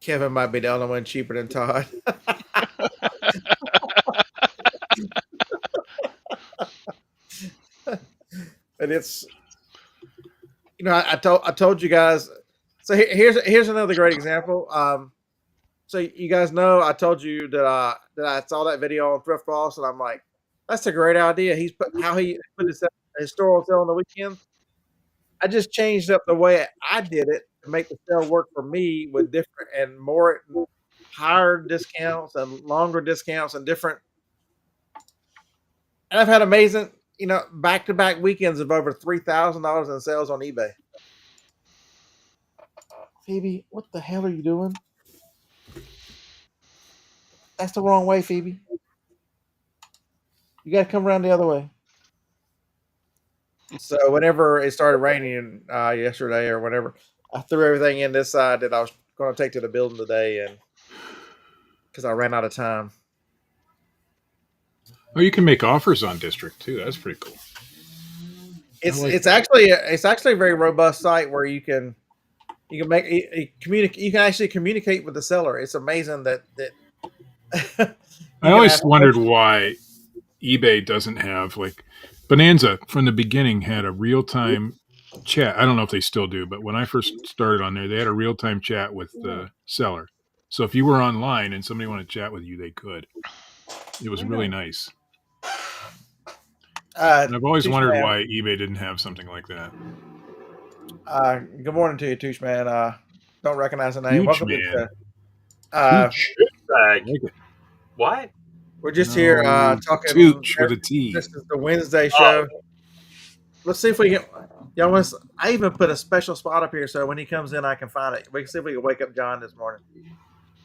Kevin might be the only one cheaper than Todd. But it's, I told you guys. So here's another great example. So you guys know I told you that I saw that video on Thrift Boss, and I'm like, that's a great idea. He put his store on sale on the weekend. I just changed up the way I did it to make the sale work for me with different and more higher discounts and longer discounts and different. And I've had amazing, back-to-back weekends of over $3,000 in sales on eBay. Phoebe, what the hell are you doing? That's the wrong way, Phoebe. You got to come around the other way. So whenever it started raining yesterday or whatever, I threw everything in this side that I was going to take to the building today, and because I ran out of time. Oh, you can make offers on District too. That's pretty cool. It's actually a very robust site where you can actually communicate with the seller. It's amazing that I always wondered why eBay doesn't have, like, Bonanza from the beginning had a real-time chat. I don't know if they still do, but when I first started on there, they had a real-time chat with the seller. So if you were online and somebody wanted to chat with you, they could. It was really nice. And I've always wondered why eBay didn't have something like that. Good morning to you, Touche Man. Don't recognize the name. Touche Welcome Man. to What? We're just here talking. Touche with a T. This is the Wednesday show. Let's see if we can. I even put a special spot up here so when he comes in, I can find it. We can see if we can wake up John this morning.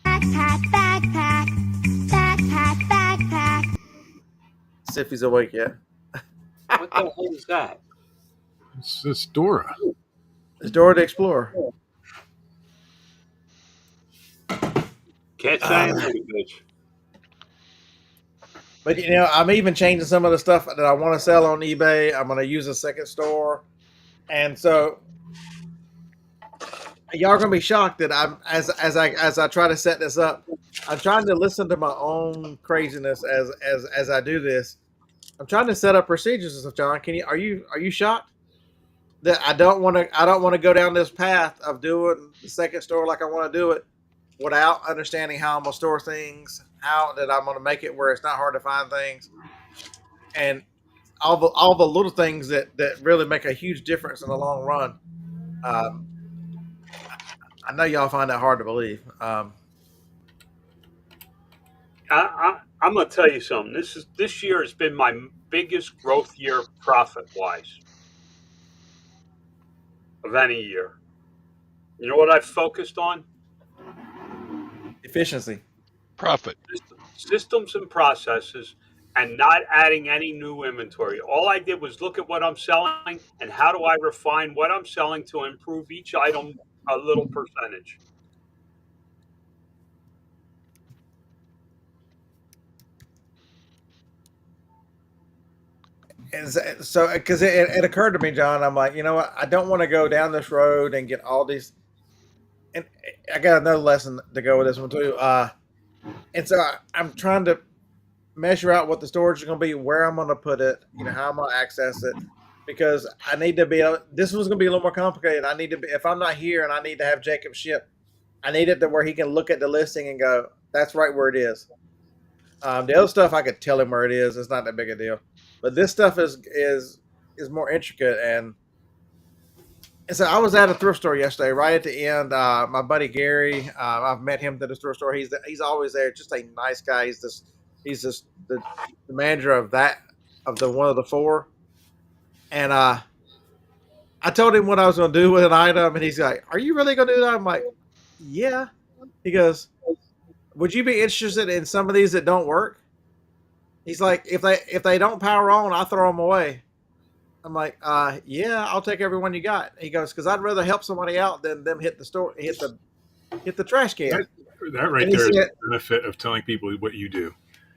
Backpack. See if he's awake yet. What the hell is that? It's Dora. It's Dora the Explorer. Can't say anything, bitch. But I'm even changing some of the stuff that I want to sell on eBay. I'm going to use a second store, and so y'all are going to be shocked that as I try to set this up, I'm trying to listen to my own craziness as I do this. I'm trying to set up procedures and stuff, John. Are you shocked that I don't want to go down this path of doing the second store like I want to do it without understanding how I'm gonna store things, how that I'm gonna make it where it's not hard to find things, and all the little things that really make a huge difference in the long run. I know y'all find that hard to believe. I'm gonna tell you something. This year has been my biggest growth year profit wise of any year. You know what I've focused on? Efficiency, profit, systems and processes, and not adding any new inventory. All I did was look at what I'm selling and how do I refine what I'm selling to improve each item a little percentage. and so because it occurred to me, John, I'm like, you know what? I don't want to go down this road and get all these. And I got another lesson to go with this one too. And so I'm trying to measure out what the storage is going to be, where I'm going to put it, how I'm going to access it, because I need to be. This one's going to be a little more complicated. I need to be, if I'm not here and I need to have Jacob ship, I need it to where he can look at the listing and go, that's right where it is. The other stuff I could tell him where it is. It's not that big a deal, but this stuff is more intricate. And so I was at a thrift store yesterday, right at the end. My buddy Gary, I've met him at the thrift store. He's always there, just a nice guy. He's just the manager of one of the four. And I told him what I was going to do with an item, and he's like, "Are you really going to do that?" I'm like, "Yeah." He goes, "Would you be interested in some of these that don't work?" He's like, "If they don't power on, I throw them away." I'm like, "Yeah, I'll take every one you got." He goes, "Because I'd rather help somebody out than them hit the trash can." That right there is the benefit of telling people what you do.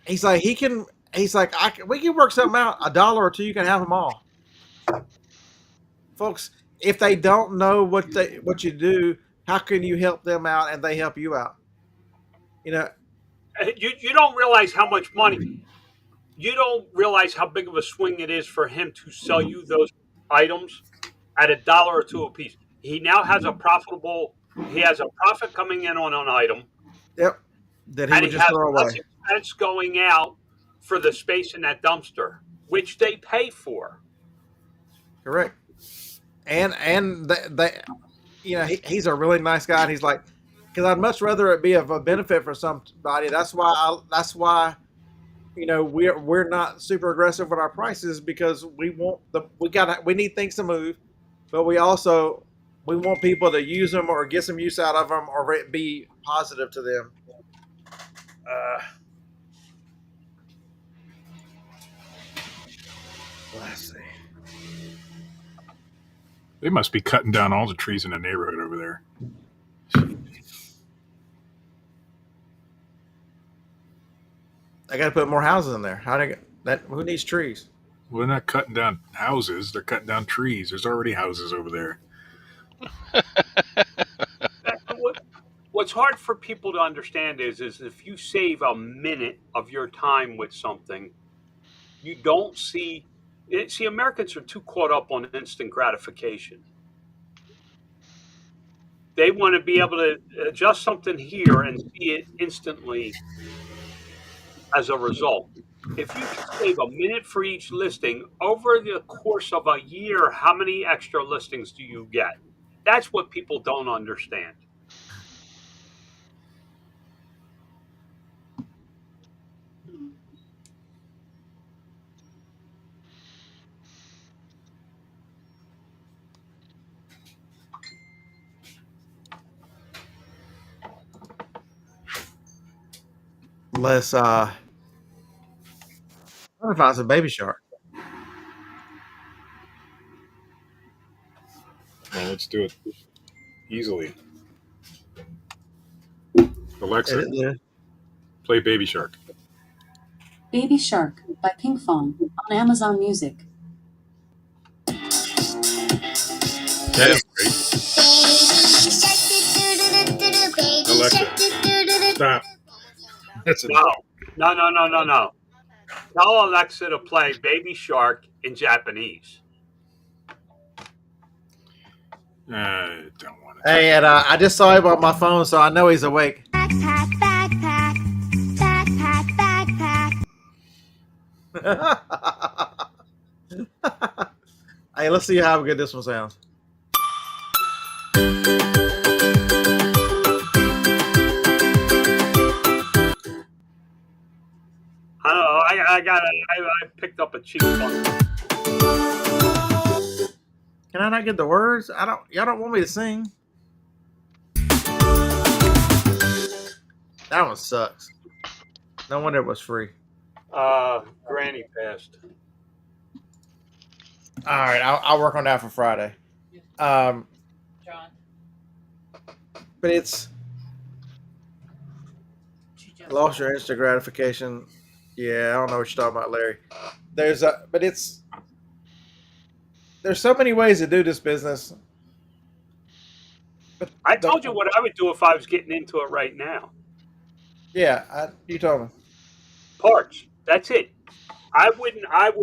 He's like, we can work something out. $1 or $2, you can have them all. Folks, if they don't know what you do, how can you help them out and they help you out? You don't realize how much money. You don't realize how big of a swing it is for him to sell you those items at $1 or $2 a piece. He now has a profit coming in on an item. Yep. That he would just throw away. Expense going out for the space in that dumpster, which they pay for. Correct. And he's a really nice guy. And he's like, because I'd much rather it be of a benefit for somebody. That's why we're not super aggressive with our prices, because we need things to move, but we also We want people to use them or get some use out of them or be positive to them. Let's see. They must be cutting down all the trees in the neighborhood over there. I got to put more houses in there. Who needs trees? Well, they're not cutting down houses. They're cutting down trees. There's already houses over there. What's hard for people to understand is if you save a minute of your time with something, you don't see. See, Americans are too caught up on instant gratification. They want to be able to adjust something here and see it instantly as a result. If you can save a minute for each listing, over the course of a year, how many extra listings do you get? That's what people don't understand. Let's I'm gonna find some baby shark. Well, let's do it easily. Alexa, play Baby Shark. Baby Shark by Pinkphone on Amazon Music. That's great. Alexa, stop. That's No. Tell Alexa to play Baby Shark in Japanese. I don't want to. Hey, and I just saw him on my phone, so I know he's awake. Backpack, backpack, backpack, backpack. Hey, let's see how good this one sounds. I don't know. I picked up a cheap one. Can I not get the words? Y'all don't want me to sing. That one sucks. No wonder it was free. Granny passed. All right, I'll work on that for Friday. John. But it's lost your instant gratification. Yeah, I don't know what you're talking about, Larry. There's so many ways to do this business. But I told you what I would do if I was getting into it right now. Yeah, you told me. Parts. That's it. I would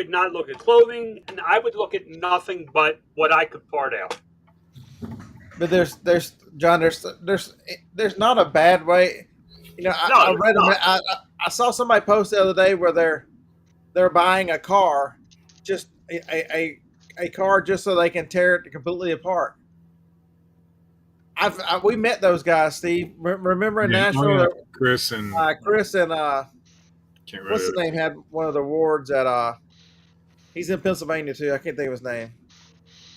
not look at clothing, and I would look at nothing but what I could part out. But there's John. There's not a bad way. You know, I read. I saw somebody post the other day where they're buying a car, just a car just so they can tear it completely apart. We met those guys, Steve. Remember in Nashville? Chris and what's his name? Had one of the awards at he's in Pennsylvania too. I can't think of his name.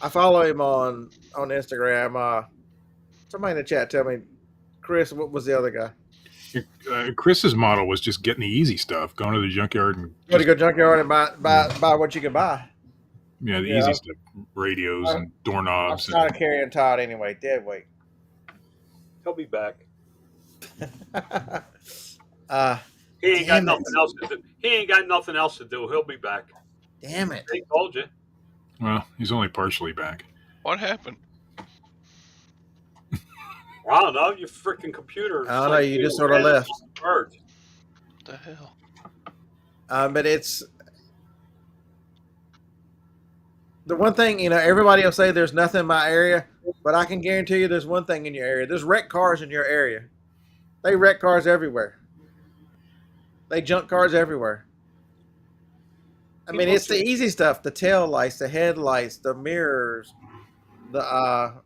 I follow him on Instagram. Somebody in the chat tell me, Chris, what was the other guy? Chris's model was just getting the easy stuff, going to the junkyard and go junkyard and buy what you can buy. Yeah, the easy stuff, radios and doorknobs. I'm kind of carrying Todd anyway. Dead weight. He'll be back. He ain't got nothing else to do. He ain't got nothing else to do. He'll be back. Damn it! He told you. Well, he's only partially back. What happened? I don't know. Your freaking computer. I don't know. You just sort of left. Bird. What the hell? But it's the one thing, you know, everybody will say there's nothing in my area, but I can guarantee you there's one thing in your area. There's wrecked cars in your area. They wreck cars everywhere. They junk cars everywhere. I mean, it's the easy stuff: the tail lights, the headlights, the mirrors, the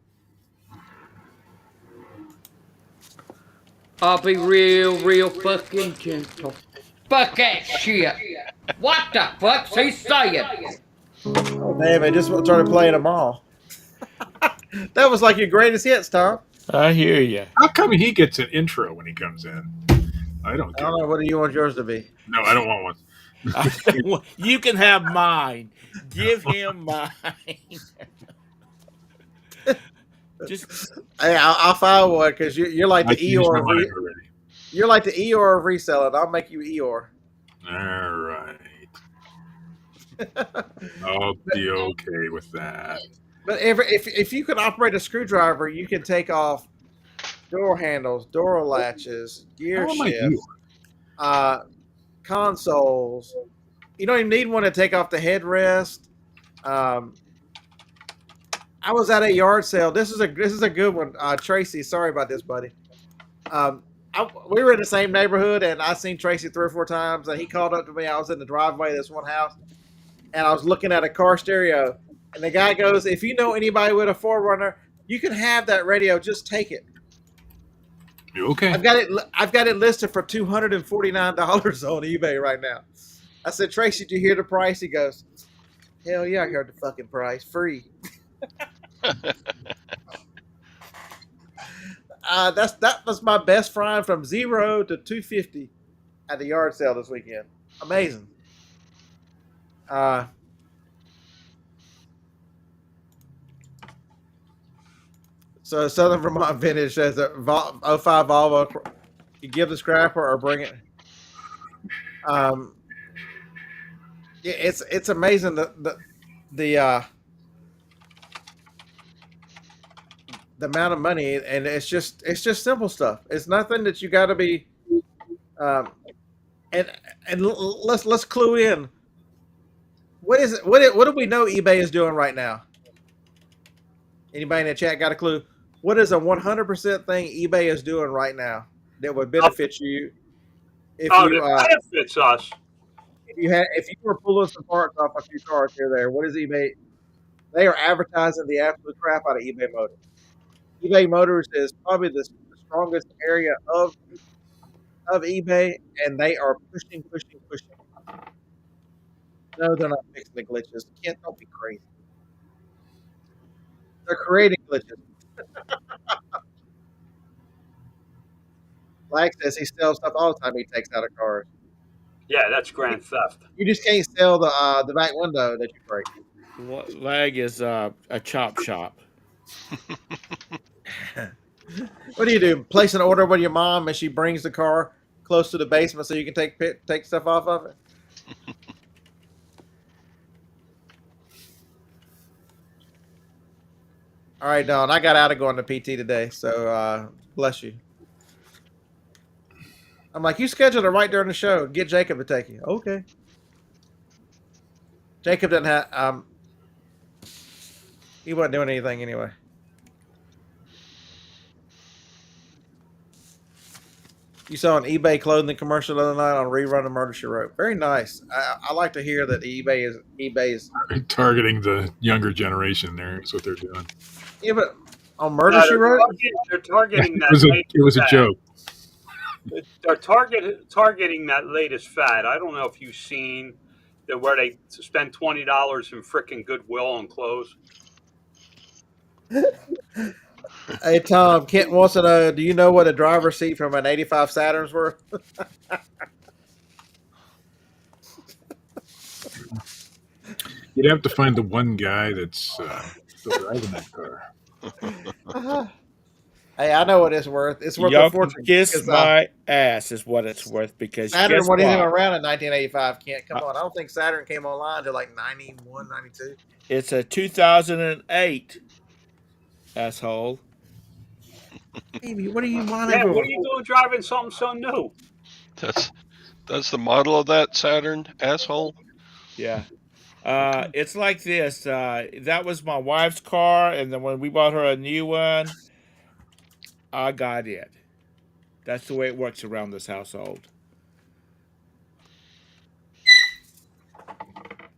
I'll be real fucking gentle. Fuck that shit. What the fuck's he saying? oh, damn! It just started playing them all. That was like your greatest hits, Tom. I hear you. How come he gets an intro when he comes in? I don't I care. don't know. What do you want yours to be? No, I don't want one. You can have mine. Give him mine. Just Hey, I'll find one because you're like I the changed my Eeyore. mind already. You're like the Eeyore of reselling. I'll make you Eeyore. All right. I'll be okay with that. But if you can operate a screwdriver, you can take off door handles, door latches, gear How am I shifts, consoles. You don't even need one to take off the headrest. I was at a yard sale. This is a good one, Tracy. Sorry about this, buddy. We were in the same neighborhood, and I seen Tracy 3 or 4 times, and he called up to me. I was in the driveway of this one house, and I was looking at a car stereo, and the guy goes, "If you know anybody with a 4Runner, you can have that radio. Just take it." You okay? I've got it listed for $249 on eBay right now. I said, "Tracy, did you hear the price?" He goes, "Hell yeah, I heard the fucking price. Free." That was my best find from 0 to 250 at the yard sale this weekend. Amazing. So Southern Vermont Vintage says a 05 Volvo. You give the scrapper or bring it. Yeah, it's amazing the amount of money, and it's just simple stuff. It's nothing that you got to be. And let's clue in. What is it? What do we know eBay is doing right now? Anybody in the chat got a clue? What is a 100% thing eBay is doing right now that would benefit you? If you benefits us. If you were pulling some parts off a few cars here or there, what is eBay? They are advertising the absolute crap out of eBay Motors. eBay Motors is probably the strongest area of eBay, and they are pushing. No, they're not fixing the glitches. Kent, don't be crazy. They're creating glitches. Like says he sells stuff all the time he takes out of cars. Yeah, that's grand theft. You just can't sell the back window that you break. Lag is a chop shop. What do you do? Place an order with your mom, and she brings the car close to the basement so you can take stuff off of it? All right, Don. I got out of going to PT today, so bless you. I'm like, you scheduled it right during the show. Get Jacob to take you. Okay. Jacob didn't have. He wasn't doing anything anyway. You saw an eBay clothing commercial the other night on Rerun of Murder She Wrote. Very nice. I like to hear that eBay is targeting the younger generation. There is what they're doing. Yeah, but on Murder She Wrote, they're targeting that. It was a joke. They're targeting that latest fad. I don't know if you've seen where they spend $20 in frickin' Goodwill on clothes. Hey Tom, Kent wants to know: do you know what a driver's seat from an '85 Saturn's worth? You'd have to find the one guy that's still driving that car. Hey, I know what it's worth. It's worth Y'all a fortune. Kiss my ass is what it's worth, because Saturn guess wasn't even what? around in 1985. Kent, come on. I don't think Saturn came online until like 91, 92. It's a 2008, asshole. Baby, what are you wanting? Man, what are you doing driving something so new? That's the model of that Saturn, asshole. Yeah. It's like this. That was my wife's car, and then when we bought her a new one, I got it. That's the way it works around this household.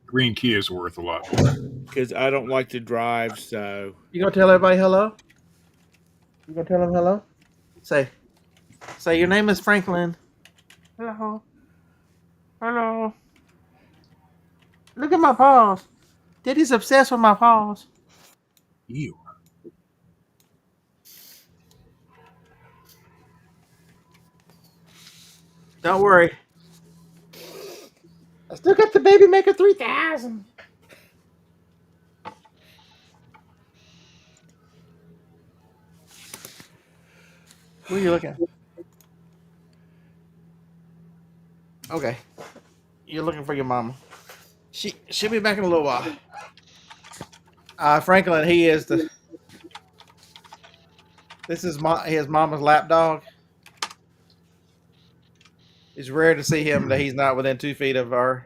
Green Key is worth a lot more. Because I don't like to drive, so... You gonna tell everybody hello? You gonna tell them hello? Say, your name is Franklin. Hello. Hello. Look at my paws. Daddy's obsessed with my paws. Eeyore. Don't worry. I still got the Baby Maker 3000. Where are you looking? Okay. You're looking for your mama. She'll be back in a little while. Franklin, this is his mama's lap dog. It's rare to see him that he's not within 2 feet of her.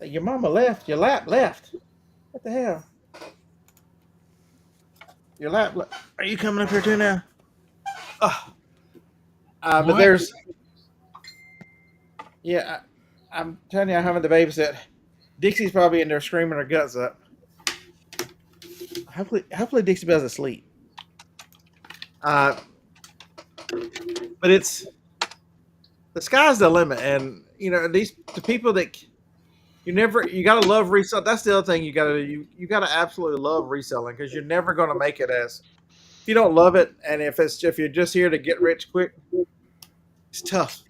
Your mama left. Your lap left. What the hell? Your lap. Are you coming up here too now? But there's. Yeah, I'm telling you, I'm having to babysit. Dixie's probably in there screaming her guts up. Hopefully Dixie Belle's asleep. But it's the sky's the limit, and the people that you gotta love resell. That's the other thing you gotta absolutely love reselling, because you're never gonna make it if you don't love it, and if you're just here to get rich quick, it's tough.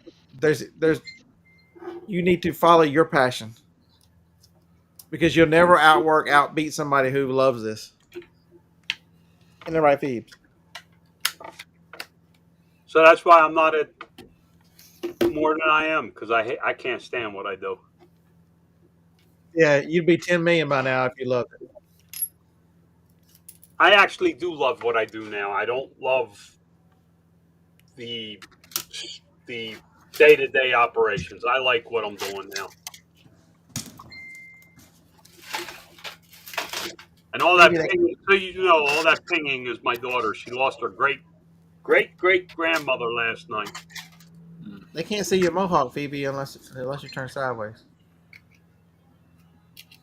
You need to follow your passion, because you'll never outbeat somebody who loves this. And the right Phoebe. So that's why I'm not at more than I am, because I can't stand what I do. Yeah, you'd be 10 million by now if you loved it. I actually do love what I do now. I don't love the day-to-day operations. I like what I'm doing now. And all that pinging, so all that pinging is my daughter. She lost her great grandmother last night. They can't see your mohawk, Phoebe, unless you turn sideways.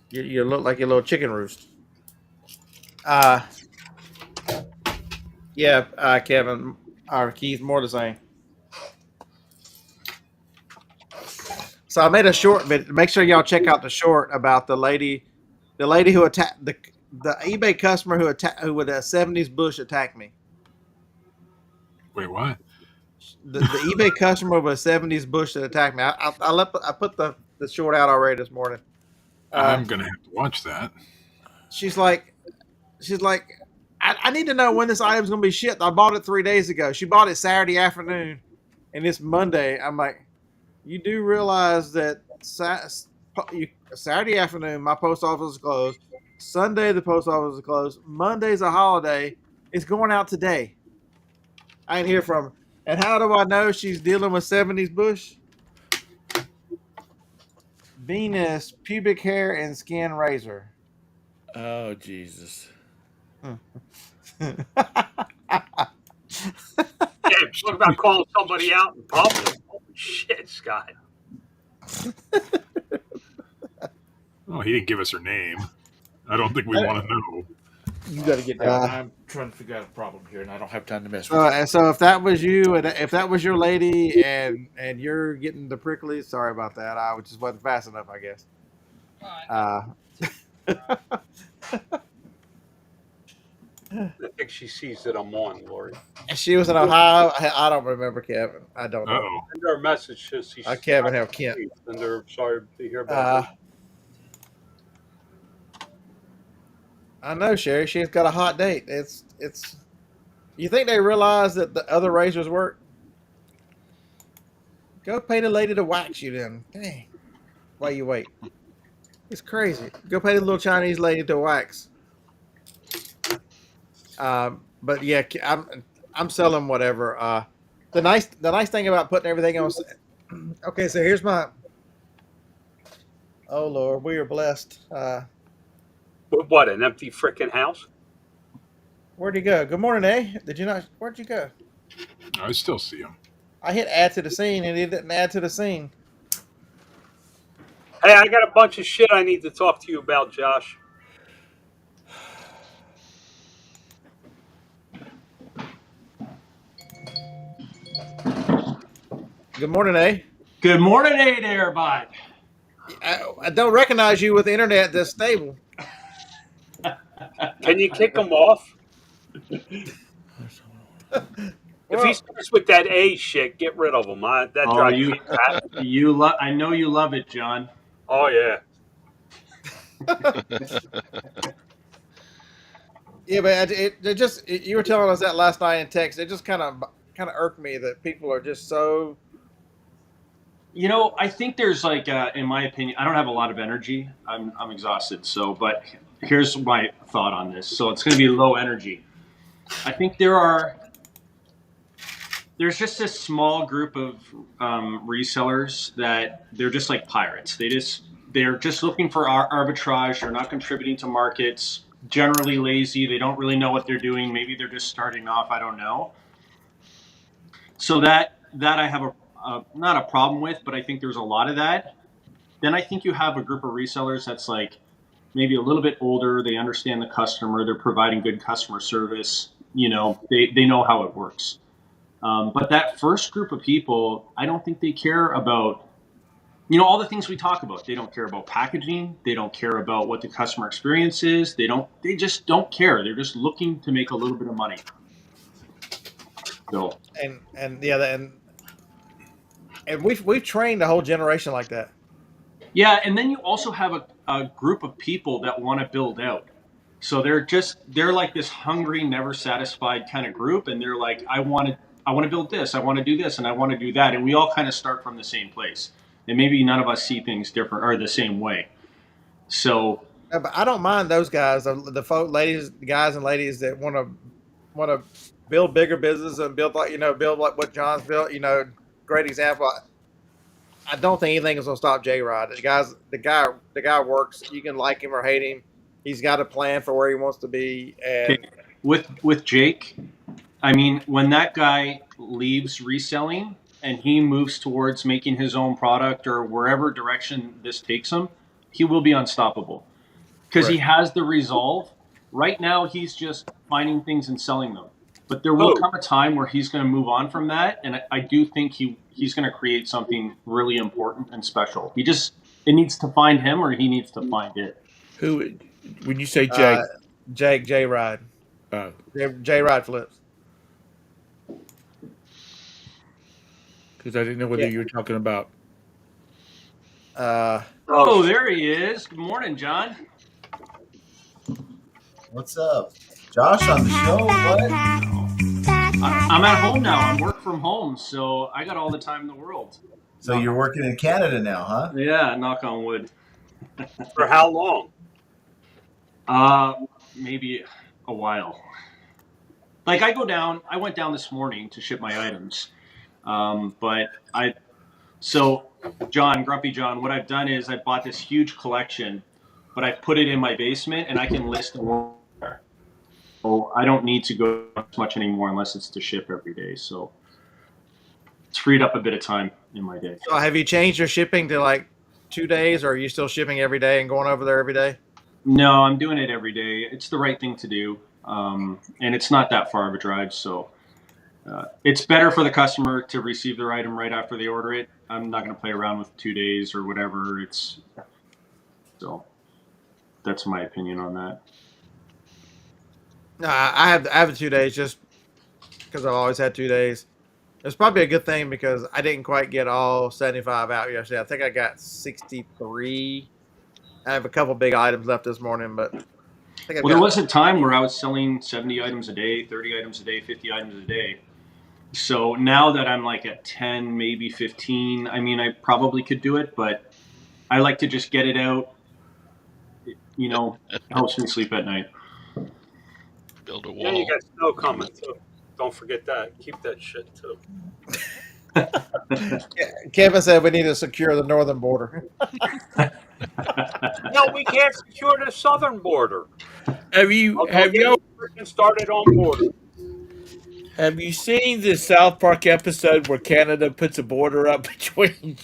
You look like your little chicken roost. Kevin, or Keith, more the same. So I made a short video. Make sure y'all check out the short about the lady who attacked the eBay customer who with a 70s bush attacked me. Wait, what? The eBay customer with a 70s bush that attacked me. I put the short out already this morning. I'm gonna have to watch that. She's like, I need to know when this item's gonna be shipped. I bought it 3 days ago. She bought it Saturday afternoon, and it's Monday. I'm like, you do realize that Saturday afternoon my post office is closed. Sunday the post office is closed. Monday's a holiday. It's going out today. I ain't hear from her. And how do I know she's dealing with 70s bush? Venus, pubic hair, and skin razor. Oh, Jesus. Yeah, talk about calling somebody out in public. Holy shit, Scott. Oh, he didn't give us her name. I don't think we want to know. You got to get down. I'm trying to figure out a problem here, and I don't have time to mess with you. And so if that was you, and if that was your lady, and you're getting the prickly, sorry about that. I just wasn't fast enough, I guess. I think she sees that I'm on, Lori. She was in Ohio. I don't remember, Kevin. I don't know. Send her a message. Kevin, have Kent. And they're sorry to hear about it. I know, Sherry. She's got a hot date. It's. You think they realize that the other razors work? Go pay the lady to wax you then. Dang. While you wait. It's crazy. Go pay the little Chinese lady to wax. But yeah, I'm selling whatever. The nice thing about putting everything on. Okay, so here's my. Oh Lord, we are blessed. What, an empty freaking house? Where'd he go? Good morning, eh? Did you not? Where'd you go? I still see him. I hit add to the scene, and it didn't add to the scene. Hey, I got a bunch of shit I need to talk to you about, Josh. Good morning, eh? Good morning, eh, there, bud. I don't recognize you with the internet that's stable. Can you kick them off? If he starts with that A shit, get rid of him. That Oh, drives me nuts. I know you love it, John. Oh yeah. Yeah, but you were telling us that last night in text. It just kind of irked me that people are just so. I think there's like, in my opinion, I don't have a lot of energy. I'm exhausted. So, but here's my thought on this. So it's going to be low energy. I think there's just a small group of resellers that they're just like pirates. They're just looking for arbitrage. They're not contributing to markets. Generally lazy. They don't really know what they're doing. Maybe they're just starting off. I don't know. So that I have not a problem with, but I think there's a lot of that. Then I think you have a group of resellers that's like maybe a little bit older. They understand the customer. They're providing good customer service. They know how it works. But that first group of people, I don't think they care about, all the things we talk about. They don't care about packaging. They don't care about what the customer experience is. They just don't care. They're just looking to make a little bit of money. So And we've trained a whole generation like that. Yeah, and then you also have a group of people that want to build out. So they're like this hungry, never satisfied kind of group, and they're like, I want to build this, I want to do this, and I want to do that, and we all kind of start from the same place. And maybe none of us see things different or the same way. So Yeah, but I don't mind those guys, the guys and ladies that want to build bigger business and build like what John's built. Great example. I don't think anything is gonna stop J Rod. The guy works. You can like him or hate him. He's got a plan for where he wants to be. And with Jake, I mean, when that guy leaves reselling and he moves towards making his own product or wherever direction this takes him, he will be unstoppable because he has the resolve. Right now, he's just finding things and selling them. But there will come a time where he's going to move on from that, and I do think he's going to create something really important and special. It needs to find him, or he needs to find it. Who, when you say Jake? J Rod. J Rod Flips. Because I didn't know whether you were talking about. There he is. Good morning, John. What's up? Josh on the show? What? I'm at home now. I work from home, so I got all the time in the world. So you're working in Canada now, huh? Yeah, knock on wood. For how long? Maybe a while. Like I went down this morning to ship my items. So Grumpy John, what I've done is I bought this huge collection, but I put it in my basement and I can list them there. So I don't need to go as much anymore unless it's to ship every day. So it's freed up a bit of time in my day. So have you changed your shipping to like 2 days, or are you still shipping every day and going over there every day? No, I'm doing it every day. It's the right thing to do. And it's not that far of a drive. So it's better for the customer to receive their item right after they order it. I'm not going to play around with 2 days or whatever. So that's my opinion on that. No, I have 2 days just because I've always had 2 days. It's probably a good thing because I didn't quite get all 75 out yesterday. I think I got 63. I have a couple big items left this morning, but there was a time where I was selling 70 items a day, 30 items a day, 50 items a day. So now that I'm like at 10, maybe 15, I mean, I probably could do it, but I like to just get it out. It helps me sleep at night. Build a wall. Yeah, you got snow coming too. Don't forget that. Keep that shit too. Kevin said we need to secure the northern border. No, we can't secure the southern border. Have you started on border? Have you seen the South Park episode where Canada puts a border up between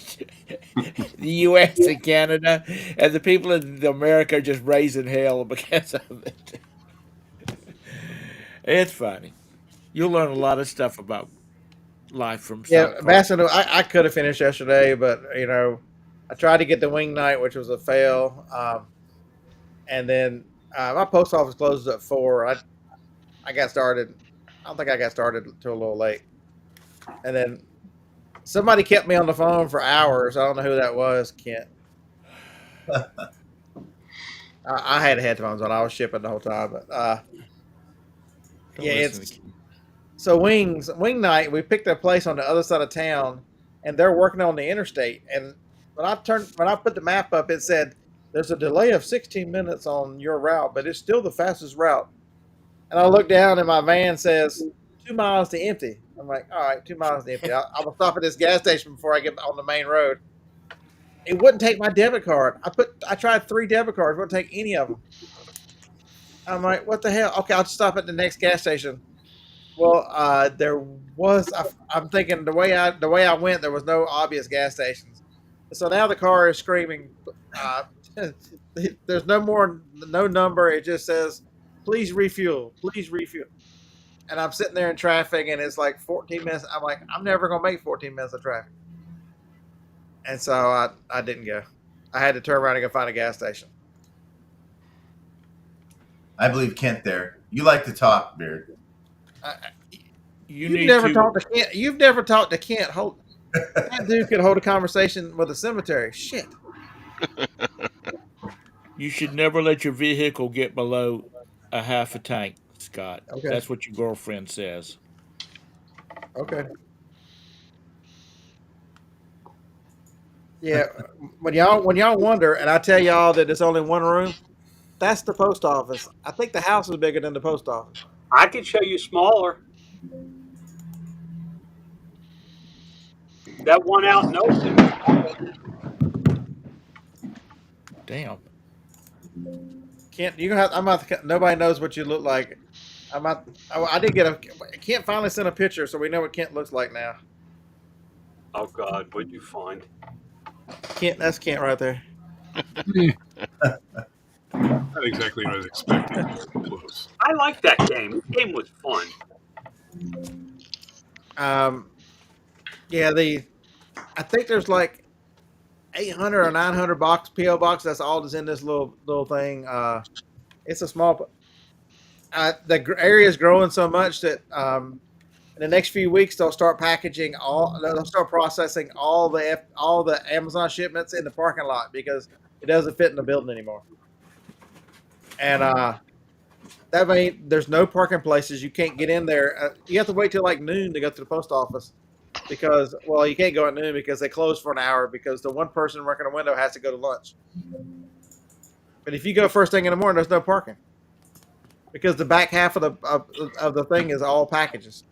the U.S. and Canada, and the people in America are just raising hell because of it? It's funny. You'll learn a lot of stuff about life from South Park. Ambassador, I could have finished yesterday, but I tried to get the wing night, which was a fail. And then my post office closes at 4. I got started. I don't think I got started until a little late. And then somebody kept me on the phone for hours. I don't know who that was, Kent. I had headphones on. I was shipping the whole time, but Don't yeah, listen it's to so wing night. We picked a place on the other side of town, and they're working on the interstate. And when I put the map up, it said there's a delay of 16 minutes on your route, but it's still the fastest route. And I look down, and my van says 2 miles to empty. I'm like, all right, 2 miles to empty. I will stop at this gas station before I get on the main road. It wouldn't take my debit card. I tried 3 debit cards. It wouldn't take any of them. I'm like, what the hell? Okay, I'll just stop at the next gas station. Well, there was. I'm thinking the way I went, there was no obvious gas stations. So now the car is screaming. There's no number. It just says, "Please refuel. Please refuel." And I'm sitting there in traffic, and it's like 14 minutes. I'm like, I'm never gonna make 14 minutes of traffic. And so I didn't go. I had to turn around and go find a gas station. I believe Kent there. You like to talk, Beard. You've never talked to Kent. You've never talked to Kent. That dude could hold a conversation with a cemetery. Shit. You should never let your vehicle get below a half a tank, Scott. Okay. That's what your girlfriend says. Okay. Yeah, when y'all wonder, and I tell y'all that it's only one room, that's the post office. I think the house is bigger than the post office. I can show you smaller. That one out in Oakland. Damn. Kent, nobody knows what you look like. I did Kent finally sent a picture, so we know what Kent looks like now. Oh God, what'd you find? Kent, that's Kent right there. Not exactly what I was expecting. Close. I like that game. The game was fun. Yeah, I think there's like 800 or 900 PO box. That's all that's in this little thing. It's a small. The area is growing so much that in the next few weeks they'll start processing all the Amazon shipments in the parking lot because it doesn't fit in the building anymore. And that means there's no parking places. You can't get in there. You have to wait till like noon to go to the post office because, well, you can't go at noon because they close for an hour because the one person working a window has to go to lunch. But if you go first thing in the morning, there's no parking because the back half of the thing is all packages.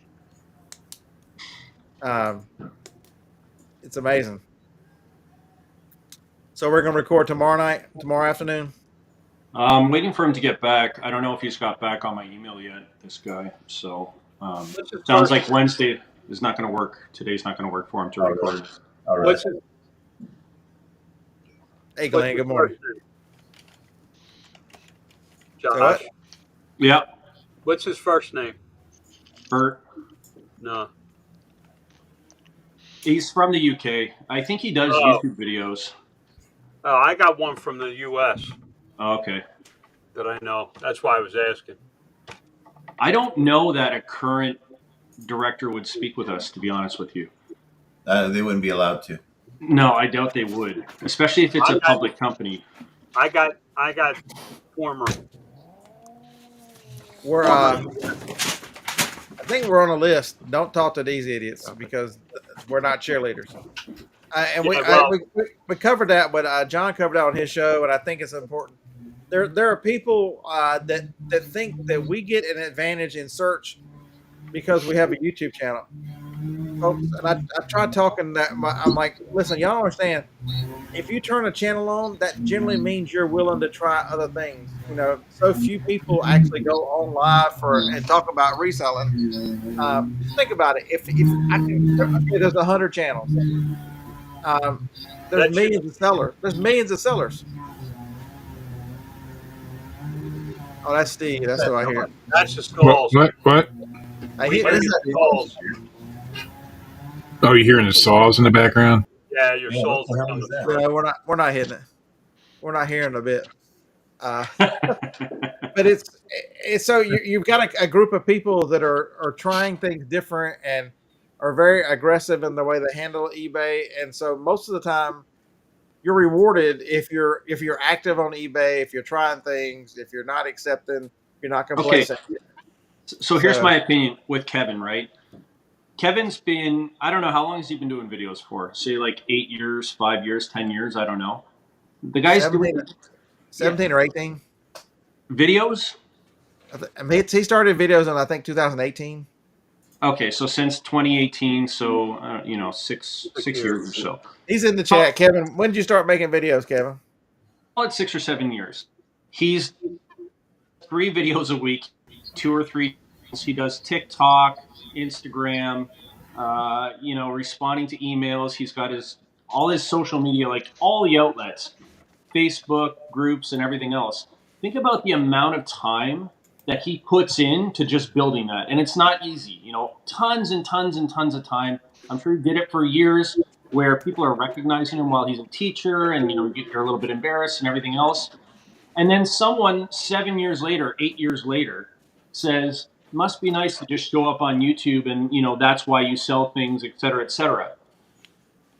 It's amazing. So we're going to record tomorrow afternoon. I'm waiting for him to get back. I don't know if he's got back on my email yet, this guy. So sounds like Wednesday is not going to work. Today's not going to work for him to record. All right. Hey, Glenn, good morning. Josh. Yeah. What's his first name? Bert. No. He's from the UK. I think he does YouTube videos. Oh, I got one from the US. Oh, okay. That I know. That's why I was asking. I don't know that a current director would speak with us, to be honest with you. They wouldn't be allowed to. No, I doubt they would, especially if it's a public company. I got former. I think we're on a list. Don't talk to these idiots because we're not cheerleaders. And we covered that, but John covered that on his show, and I think it's important. There are people that think that we get an advantage in search because we have a YouTube channel. Folks, and I tried talking that. I'm like, listen, y'all understand. If you turn a channel on, that generally means you're willing to try other things. You know, so few people actually go on live and talk about reselling. Think about it. There's 100 channels. There's millions of sellers. There's millions of sellers. Oh, that's Steve. That's who I hear. That's the skulls. What? I hear the skulls. Oh, you're hearing the saws in the background? Yeah, your souls are coming through. No, we're not hitting it. We're not hearing a bit. But it's so you've got a group of people that are trying things different and are very aggressive in the way they handle eBay, and so most of the time you're rewarded if you're active on eBay, if you're trying things, if you're not accepting, you're not complacent. Okay. So here's my opinion with Kevin, right? Kevin's been, I don't know, how long has he been doing videos for? Say like 8 years, 5 years, 10 years, I don't know. The guy's 17 or 18 videos. I mean, he started videos in I think 2018. Okay, so since 2018, so you know, six years or so. He's in the chat, Kevin. When did you start making videos, Kevin? Call it 6 or 7 years. He's 3 videos a week, 2 or 3. He does TikTok, Instagram, you know, responding to emails. He's got all his social media, like all the outlets, Facebook groups and everything else. Think about the amount of time that he puts in to just building that. And it's not easy, you know, tons and tons and tons of time. I'm sure he did it for years where people are recognizing him while he's a teacher and, you know, you're a little bit embarrassed and everything else. And then someone 7 years later, 8 years later says, must be nice to just show up on YouTube and, you know, that's why you sell things, et cetera, et cetera.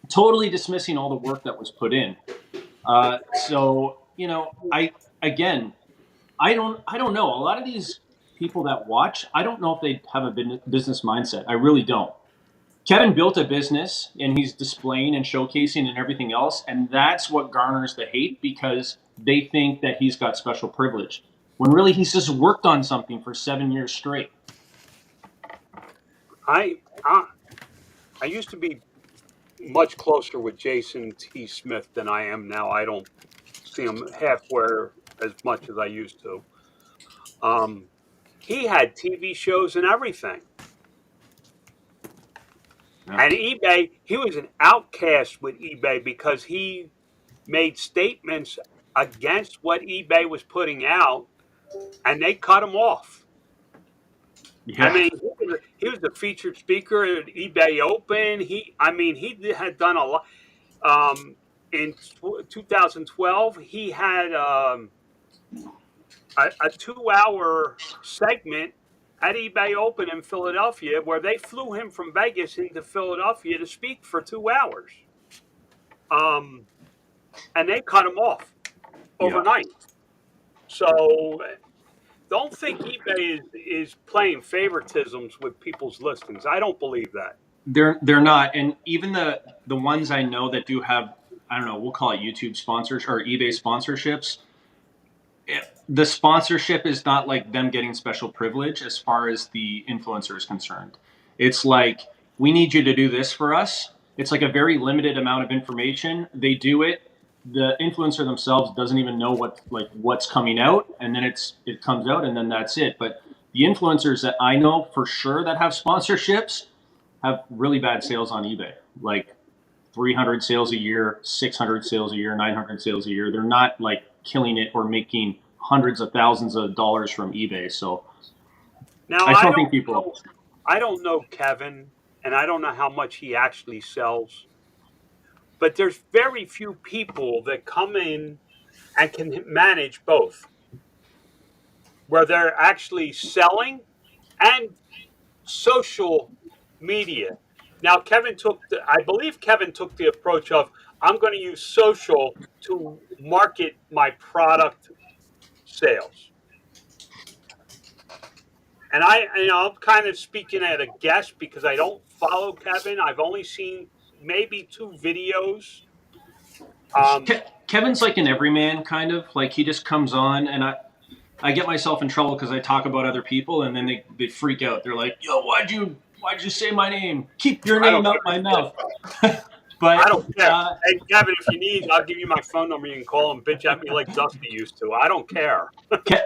Totally dismissing all the work that was put in. So, you know, I don't know. A lot of these people that watch, I don't know if they have a business mindset. I really don't. Kevin built a business and he's displaying and showcasing and everything else. And that's what garners the hate because they think that he's got special privilege when really he's just worked on something for 7 years straight. I used to be much closer with Jason T. Smith than I am now. I don't see him halfway as much as I used to. He had TV shows and everything. Yeah. And eBay, he was an outcast with eBay because he made statements against what eBay was putting out, and they cut him off. Yeah. I mean, he was the featured speaker at eBay Open. He had done a lot. In 2012, he had a 2-hour segment at eBay Open in Philadelphia where they flew him from Vegas into Philadelphia to speak for 2 hours. And they cut him off overnight. Yeah. So don't think eBay is playing favoritisms with people's listings. I don't believe that. They're not. And even the ones I know that do have, I don't know, we'll call it YouTube sponsors or eBay sponsorships. The sponsorship is not like them getting special privilege as far as the influencer is concerned. It's like, we need you to do this for us. It's like a very limited amount of information. They do it. The influencer themselves doesn't even know what's coming out, and then it comes out, and then that's it. But the influencers that I know for sure that have sponsorships have really bad sales on eBay, like 300 sales a year, 600 sales a year, 900 sales a year. They're not like killing it or making hundreds of thousands of dollars from eBay. So now I don't know Kevin, and I don't know how much he actually sells, but there's very few people that come in and can manage both, where they're actually selling and social media. Now, I believe Kevin took the approach of, I'm going to use social to market my product sales. And I'm kind of speaking at a guess because I don't follow Kevin. I've only seen maybe 2 videos. Kevin's like an everyman, kind of. Like, he just comes on, and I get myself in trouble because I talk about other people, and then they freak out. They're like, yo, why'd you say my name? Keep your name out my mouth. But I don't care. Hey, Kevin, if you need, I'll give you my phone number. You can call and bitch at me like Dusty used to. I don't care.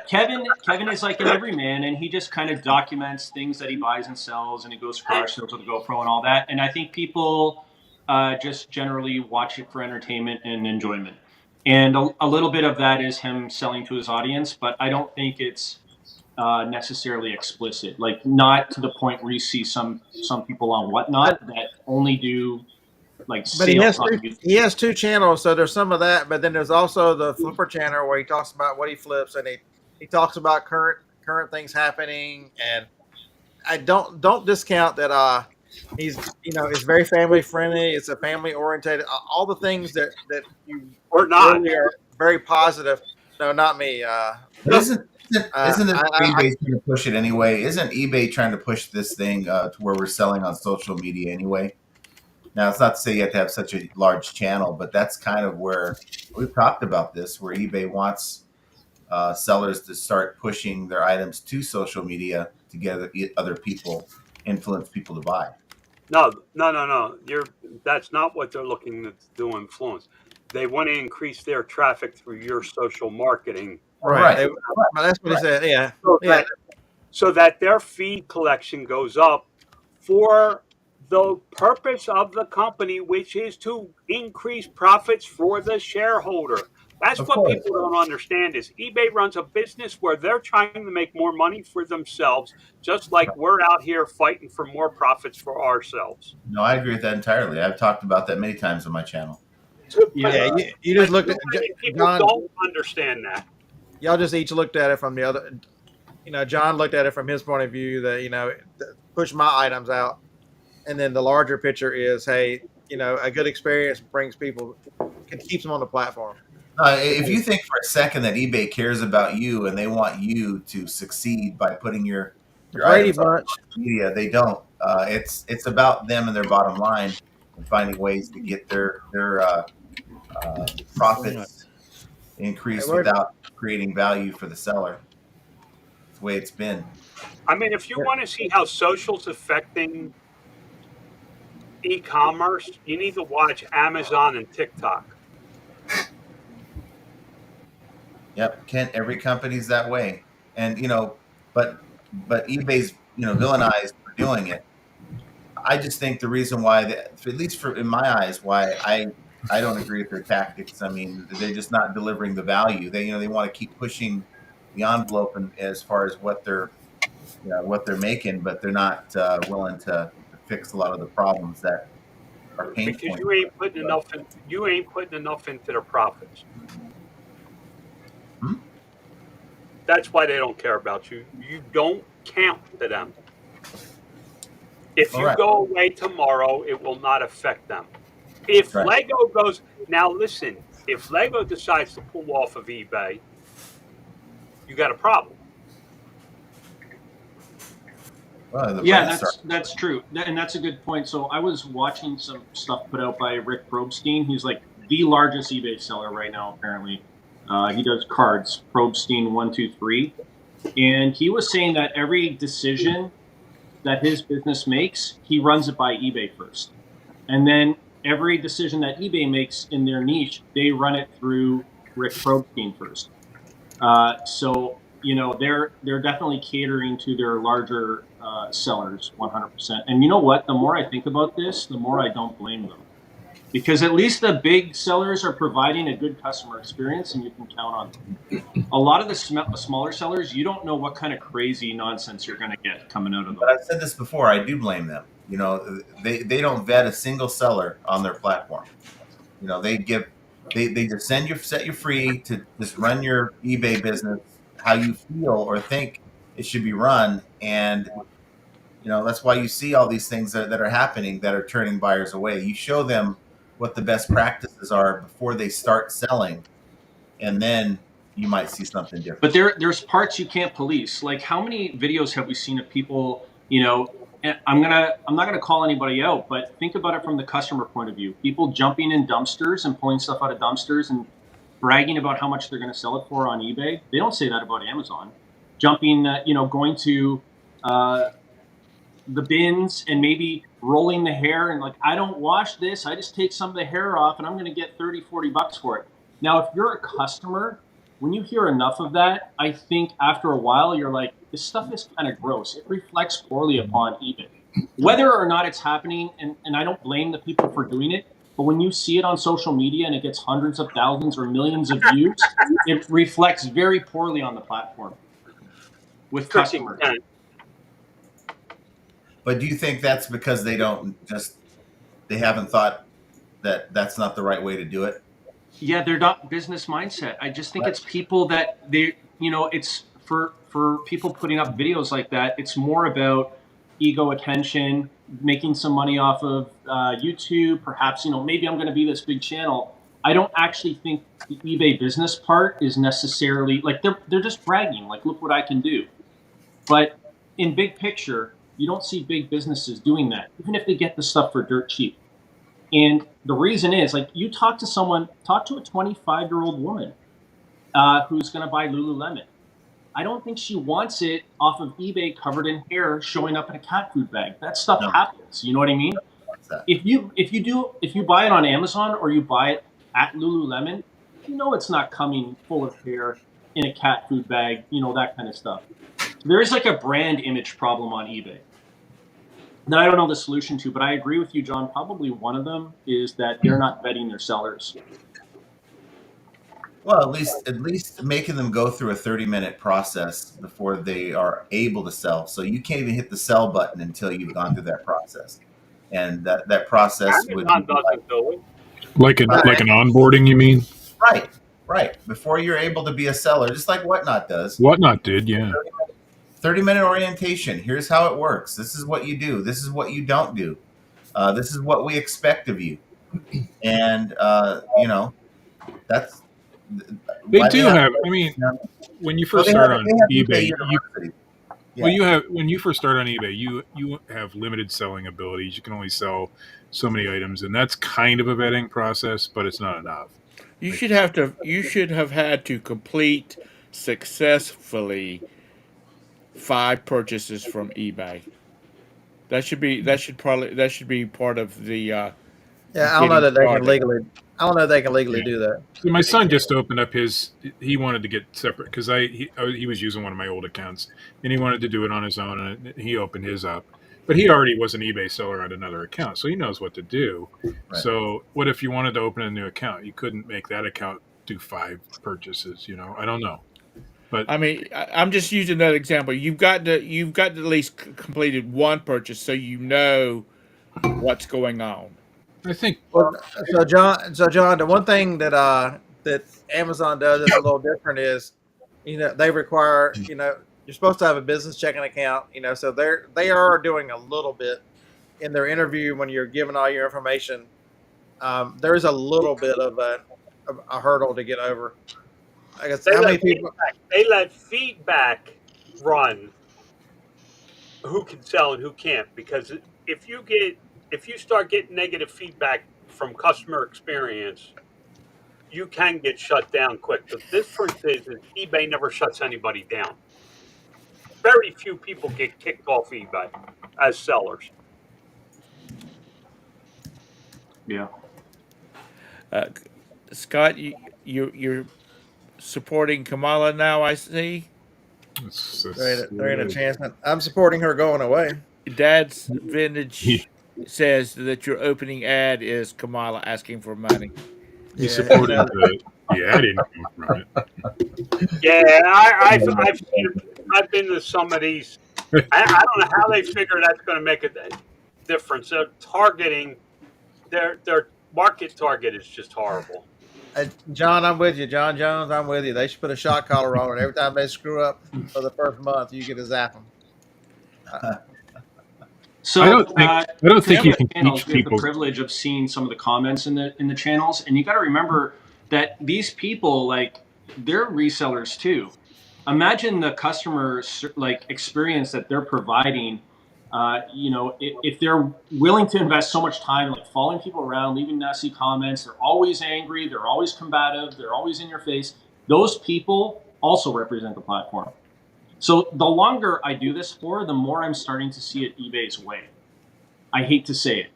Kevin is like an everyman, and he just kind of documents things that he buys and sells, and he goes for car shows with a GoPro and all that. And I think people just generally watch it for entertainment and enjoyment. And a little bit of that is him selling to his audience, but I don't think it's necessarily explicit. Like, not to the point where you see some people on Whatnot that only do like sales. But he has 2 channels, so there's some of that, but then there's also the flipper channel where he talks about what he flips, and he talks about current things happening. And I don't discount that He's it's very family friendly. It's a family oriented. All the things that you Or not. really are very positive. No, not me. But isn't this where I eBay's trying to push it anyway? Isn't eBay trying to push this thing to where we're selling on social media anyway? Now, it's not to say you have to have such a large channel, but that's kind of where we've talked about this, where eBay wants sellers to start pushing their items to social media to get other people, influence people to buy. No. That's not what they're looking to do. Influence. They want to increase their traffic through your social marketing. right. That's what he said. Yeah. So that their feed collection goes up for the purpose of the company, which is to increase profits for the shareholder. That's Of what course. people don't understand is eBay runs a business where they're trying to make more money for themselves, just like we're out here fighting for more profits for ourselves. No, I agree with that entirely. I've talked about that many times on my channel. Yeah. You just looked at People John. don't understand that. Y'all just each looked at it from the other. John looked at it from his point of view that push my items out, and then the larger picture is, hey, a good experience brings people, keeps them on the platform. If you think for a second that eBay cares about you and they want you to succeed by putting your Brady items on Bunch. media, they don't. It's about them and their bottom line and finding ways to get their profits increased without creating value for the seller. It's the way it's been. I mean, if you want to see how social's affecting e-commerce, you need to watch Amazon and TikTok. Yep, Kent. Every company's that way, and but eBay's villainized for doing it. I just think the reason why, at least in my eyes, why I don't agree with their tactics. I mean, they're just not delivering the value. They want to keep pushing the envelope and as far as what they're making, but they're not willing to fix a lot of the problems that are painful. Because you ain't putting enough into their profits. That's why they don't care about you. You don't count to them. If you go away tomorrow, it will not affect them. If Lego goes, now listen, if Lego decides to pull off of eBay, you got a problem. Yeah, that's true, and that's a good point. So I was watching some stuff put out by Rick Probstein. He's like the largest eBay seller right now, apparently. He does cards, Probstein 123, and he was saying that every decision that his business makes, he runs it by eBay first, and then every decision that eBay makes in their niche, they run it through Rick Probstein first. So they're definitely catering to their larger sellers 100%. And you know what? The more I think about this, the more I don't blame them. Because at least the big sellers are providing a good customer experience and you can count on them. A lot of the smaller sellers, you don't know what kind of crazy nonsense you're going to get coming out of them. But I've said this before, I do blame them. They don't vet a single seller on their platform. They just set you free to just run your eBay business how you feel or think it should be run. And that's why you see all these things that are happening that are turning buyers away. You show them what the best practices are before they start selling, and then you might see something different. But there's parts you can't police. Like, how many videos have we seen of people, I'm not gonna call anybody out, but think about it from the customer point of view. People jumping in dumpsters and pulling stuff out of dumpsters and bragging about how much they're going to sell it for on eBay. They don't say that about Amazon. Jumping, going to the bins and maybe rolling the hair and like, I don't wash this. I just take some of the hair off and I'm going to get $30-$40 for it. Now, if you're a customer, when you hear enough of that, I think after a while, you're like, this stuff is kind of gross. It reflects poorly upon eBay. Whether or not it's happening, and I don't blame the people for doing it, but when you see it on social media and it gets hundreds of thousands or millions of views, it reflects very poorly on the platform with customers. But do you think that's because they haven't thought that that's not the right way to do it? Yeah, they're not business mindset. I just think it's people that it's for people putting up videos like that. It's more about ego attention, making some money off of YouTube, perhaps, maybe I'm going to be this big channel. I don't actually think the eBay business part is necessarily like they're just bragging, like, look what I can do. But in big picture, you don't see big businesses doing that, even if they get the stuff for dirt cheap. And the reason is, like, you talk to a 25-year-old woman who's going to buy Lululemon. I don't think she wants it off of eBay covered in hair showing up in a cat food bag. That stuff happens. You know what I mean? If you buy it on Amazon or you buy it at Lululemon, it's not coming full of hair in a cat food bag, that kind of stuff. There is like a brand image problem on eBay that I don't know the solution to, but I agree with you, John. Probably one of them is that they're not vetting their sellers. Well, at least making them go through a 30-minute process before they are able to sell. So you can't even hit the sell button until you've gone through that process. And that process would be like an onboarding, you mean? Right. Before you're able to be a seller, just like Whatnot does. Whatnot did, yeah. 30-minute orientation. Here's how it works. This is what you do. This is what you don't do. This is what we expect of you. And that's. They do have. I mean, when you first start on eBay, when you first start on eBay, you have limited selling abilities. You can only sell so many items, and that's kind of a vetting process, but it's not enough. You should have had to complete successfully 5 purchases from eBay. That should be part of the. Yeah, I don't know that they can legally. I don't know if they can legally do that. So my son just opened up he wanted to get separate because he was using one of my old accounts and he wanted to do it on his own, and he opened his up. But he already was an eBay seller on another account, so he knows what to do. Right. So what if you wanted to open a new account? You couldn't make that account do 5 purchases, I don't know. But I mean, I'm just using that example. You've got to at least completed 1 purchase so you know what's going on. I think. So John, the one thing that Amazon does that's a little different is, they require, you're supposed to have a business checking account, so they are doing a little bit in their interview when you're giving all your information. There is a little bit of a hurdle to get over. I guess how many people they let feedback run who can sell and who can't, because if you start getting negative feedback from customer experience, you can get shut down quick. The difference is eBay never shuts anybody down. Very few people get kicked off eBay as sellers. Yeah. Scott, you're supporting Kamala now, I see. There ain't a chance. I'm supporting her going away. Dad's Vintage says that your opening ad is Kamala asking for money. You supported the ad income from it. Yeah, I've been to some of these. I don't know how they figure that's going to make a difference. They're targeting their market target is just horrible. John, I'm with you. John Jones, I'm with you. They should put a shot collar on it. Every time they screw up for the first month, you get a zap them. So I don't think you can teach people. We have the privilege of seeing some of the comments in the channels, and you got to remember that these people, like, they're resellers too. Imagine the customer experience that they're providing. If they're willing to invest so much time, like following people around, leaving nasty comments, they're always angry, they're always combative, they're always in your face. Those people also represent the platform. So the longer I do this for, the more I'm starting to see it eBay's way. I hate to say it.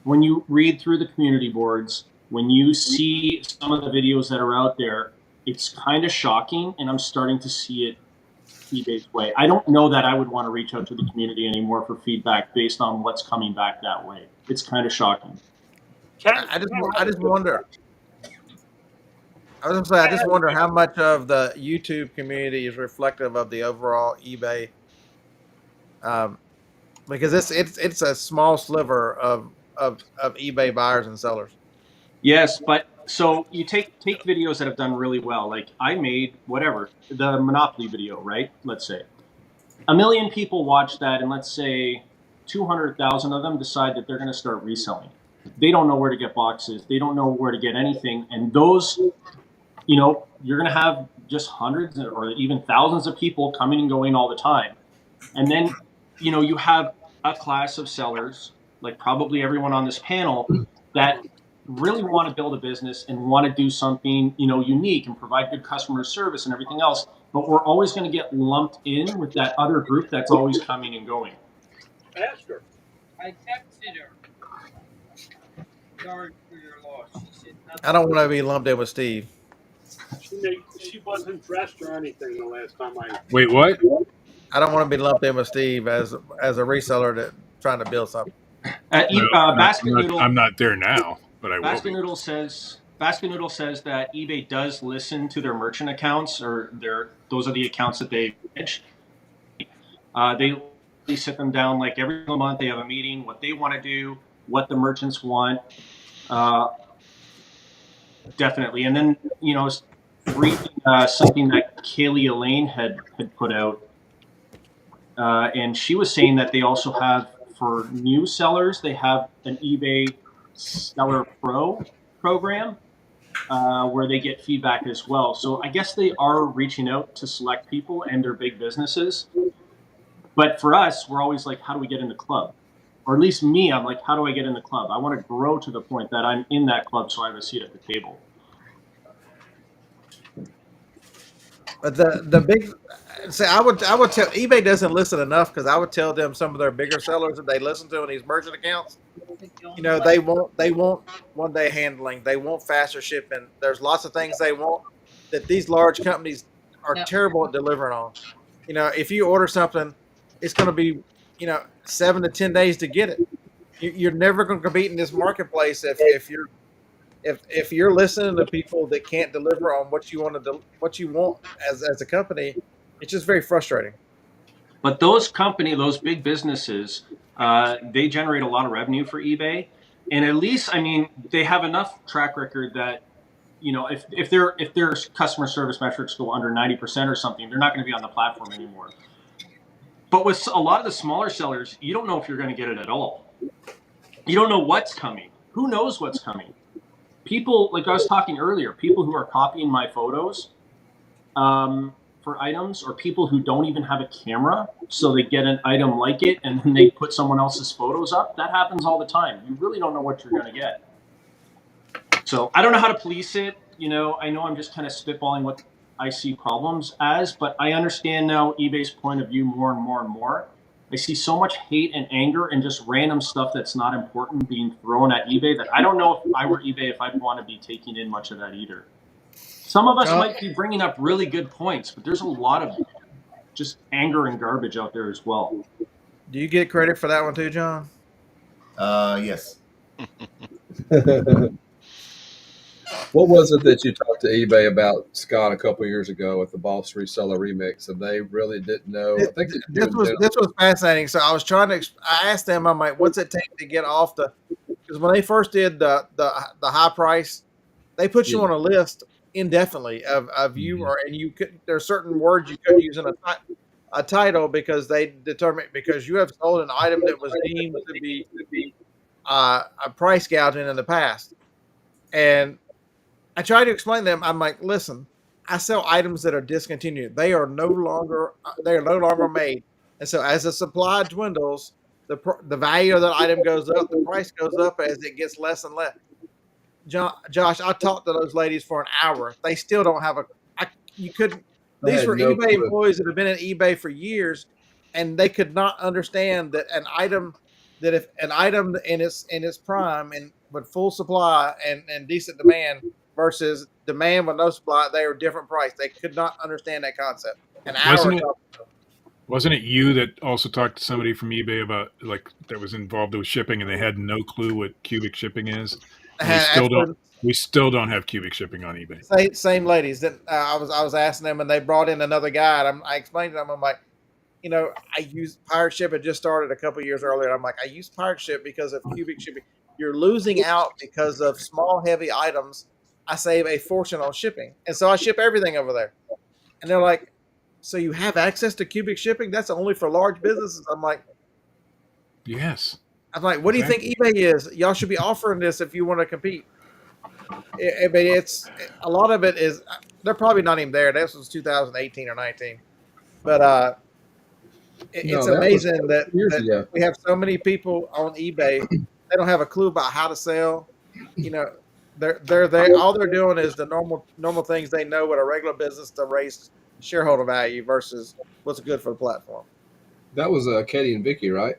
When you read through the community boards, when you see some of the videos that are out there, it's kind of shocking, and I'm starting to see it eBay's way. I don't know that I would want to reach out to the community anymore for feedback based on what's coming back that way. It's kind of shocking. I just wonder. I was going to say, I just wonder how much of the YouTube community is reflective of the overall eBay, because it's a small sliver of eBay buyers and sellers. Yes, but so you take videos that have done really well. Like I made the Monopoly video, right? Let's say 1 million people watched that, and let's say 200,000 of them decide that they're going to start reselling. They don't know where to get boxes. They don't know where to get anything. And those, you know, you're going to have just hundreds or even thousands of people coming and going all the time. And then, you know, you have a class of sellers, like probably everyone on this panel, that really want to build a business and want to do something, you know, unique and provide good customer service and everything else. But we're always going to get lumped in with that other group that's always coming and going. Ask her. I texted her. Sorry for your loss. She said nothing. I don't want to be lumped in with Steve. She wasn't dressed or anything the last time I. Wait, what? I don't want to be lumped in with Steve as a reseller that trying to build something. Basket Noodle. I'm not there now, but I will. Basket Noodle says that eBay does listen to their merchant accounts, or those are the accounts that they manage. They sit them down like every single month. They have a meeting, what they want to do, what the merchants want. Definitely. And then, you know, reading something that Kaylee Elaine had put out, and she was saying that they also have, for new sellers, they have an eBay Seller Pro program where they get feedback as well. So I guess they are reaching out to select people and their big businesses. But for us, we're always like, how do we get in the club? Or at least me, I'm like, how do I get in the club? I want to grow to the point that I'm in that club so I have a seat at the table. But the big, say, I would tell eBay doesn't listen enough, because I would tell them some of their bigger sellers that they listen to in these merchant accounts. You know, they want one day handling, they want faster shipping. There's lots of things they want that these large companies are terrible at delivering on. You know, if you order something, it's going to be, you know, 7 to 10 days to get it. You're never going to compete in this marketplace if you're listening to people that can't deliver on what you want as a company. It's just very frustrating. But those big businesses, they generate a lot of revenue for eBay, and at least, I mean, they have enough track record that, you know, if their customer service metrics go under 90% or something, they're not going to be on the platform anymore. But with a lot of the smaller sellers, you don't know if you're going to get it at all. You don't know what's coming. Who knows what's coming? People, like I was talking earlier, people who are copying my photos for items, or people who don't even have a camera, so they get an item like it and then they put someone else's photos up. That happens all the time. You really don't know what you're going to get. So I don't know how to police it. You know, I know I'm just kind of spitballing what I see problems as, but I understand now eBay's point of view more and more and more. I see so much hate and anger and just random stuff that's not important being thrown at eBay that I don't know if I were eBay if I'd want to be taking in much of that either. Some of us might be bringing up really good points, but there's a lot of just anger and garbage out there as well. Do you get credit for that one too, John? Yes. What was it that you talked to eBay about, Scott, a couple of years ago with the Boss Reseller Remix, and they really didn't know? I think this was fascinating. So I was I asked them, I'm like, what's it take to get off because when they first did the high price, they put you on a list indefinitely of you, and you could, there's certain words you couldn't use in a title because they determined, because you have sold an item that was deemed to be a price gouging in the past. And I tried to explain to them, I'm like, listen, I sell items that are discontinued. They are no longer made. And so as the supply dwindles, the value of that item goes up, the price goes up as it gets less and less. Josh, I talked to those ladies for an hour. They still don't have these were eBay employees that have been at eBay for years, and they could not understand that if an item in its prime and with full supply and decent demand versus demand with no supply, they are different price. They could not understand that concept. Wasn't it you that also talked to somebody from eBay about, like, that was involved with shipping and they had no clue what cubic shipping is? We still don't have cubic shipping on eBay. Same ladies that I was asking them, and they brought in another guy. And I explained to them, I'm like, you know, I use Pirate Ship. It just started a couple of years earlier. I'm like, I use Pirate Ship because of cubic shipping. You're losing out because of small, heavy items. I save a fortune on shipping, and so I ship everything over there. And they're like, so you have access to cubic shipping? That's only for large businesses. I'm like, Yes. I'm like, what do you think eBay is? Y'all should be offering this if you want to compete. I mean, it's a lot of it is they're probably not even there. This was 2018 or 19, but it's No, that was amazing that years ago. we have so many people on eBay. They don't have a clue about how to sell. You know, they're there. All they're doing is the normal things they know with a regular business to raise shareholder value versus what's good for the platform. That was Katie and Vicky, right?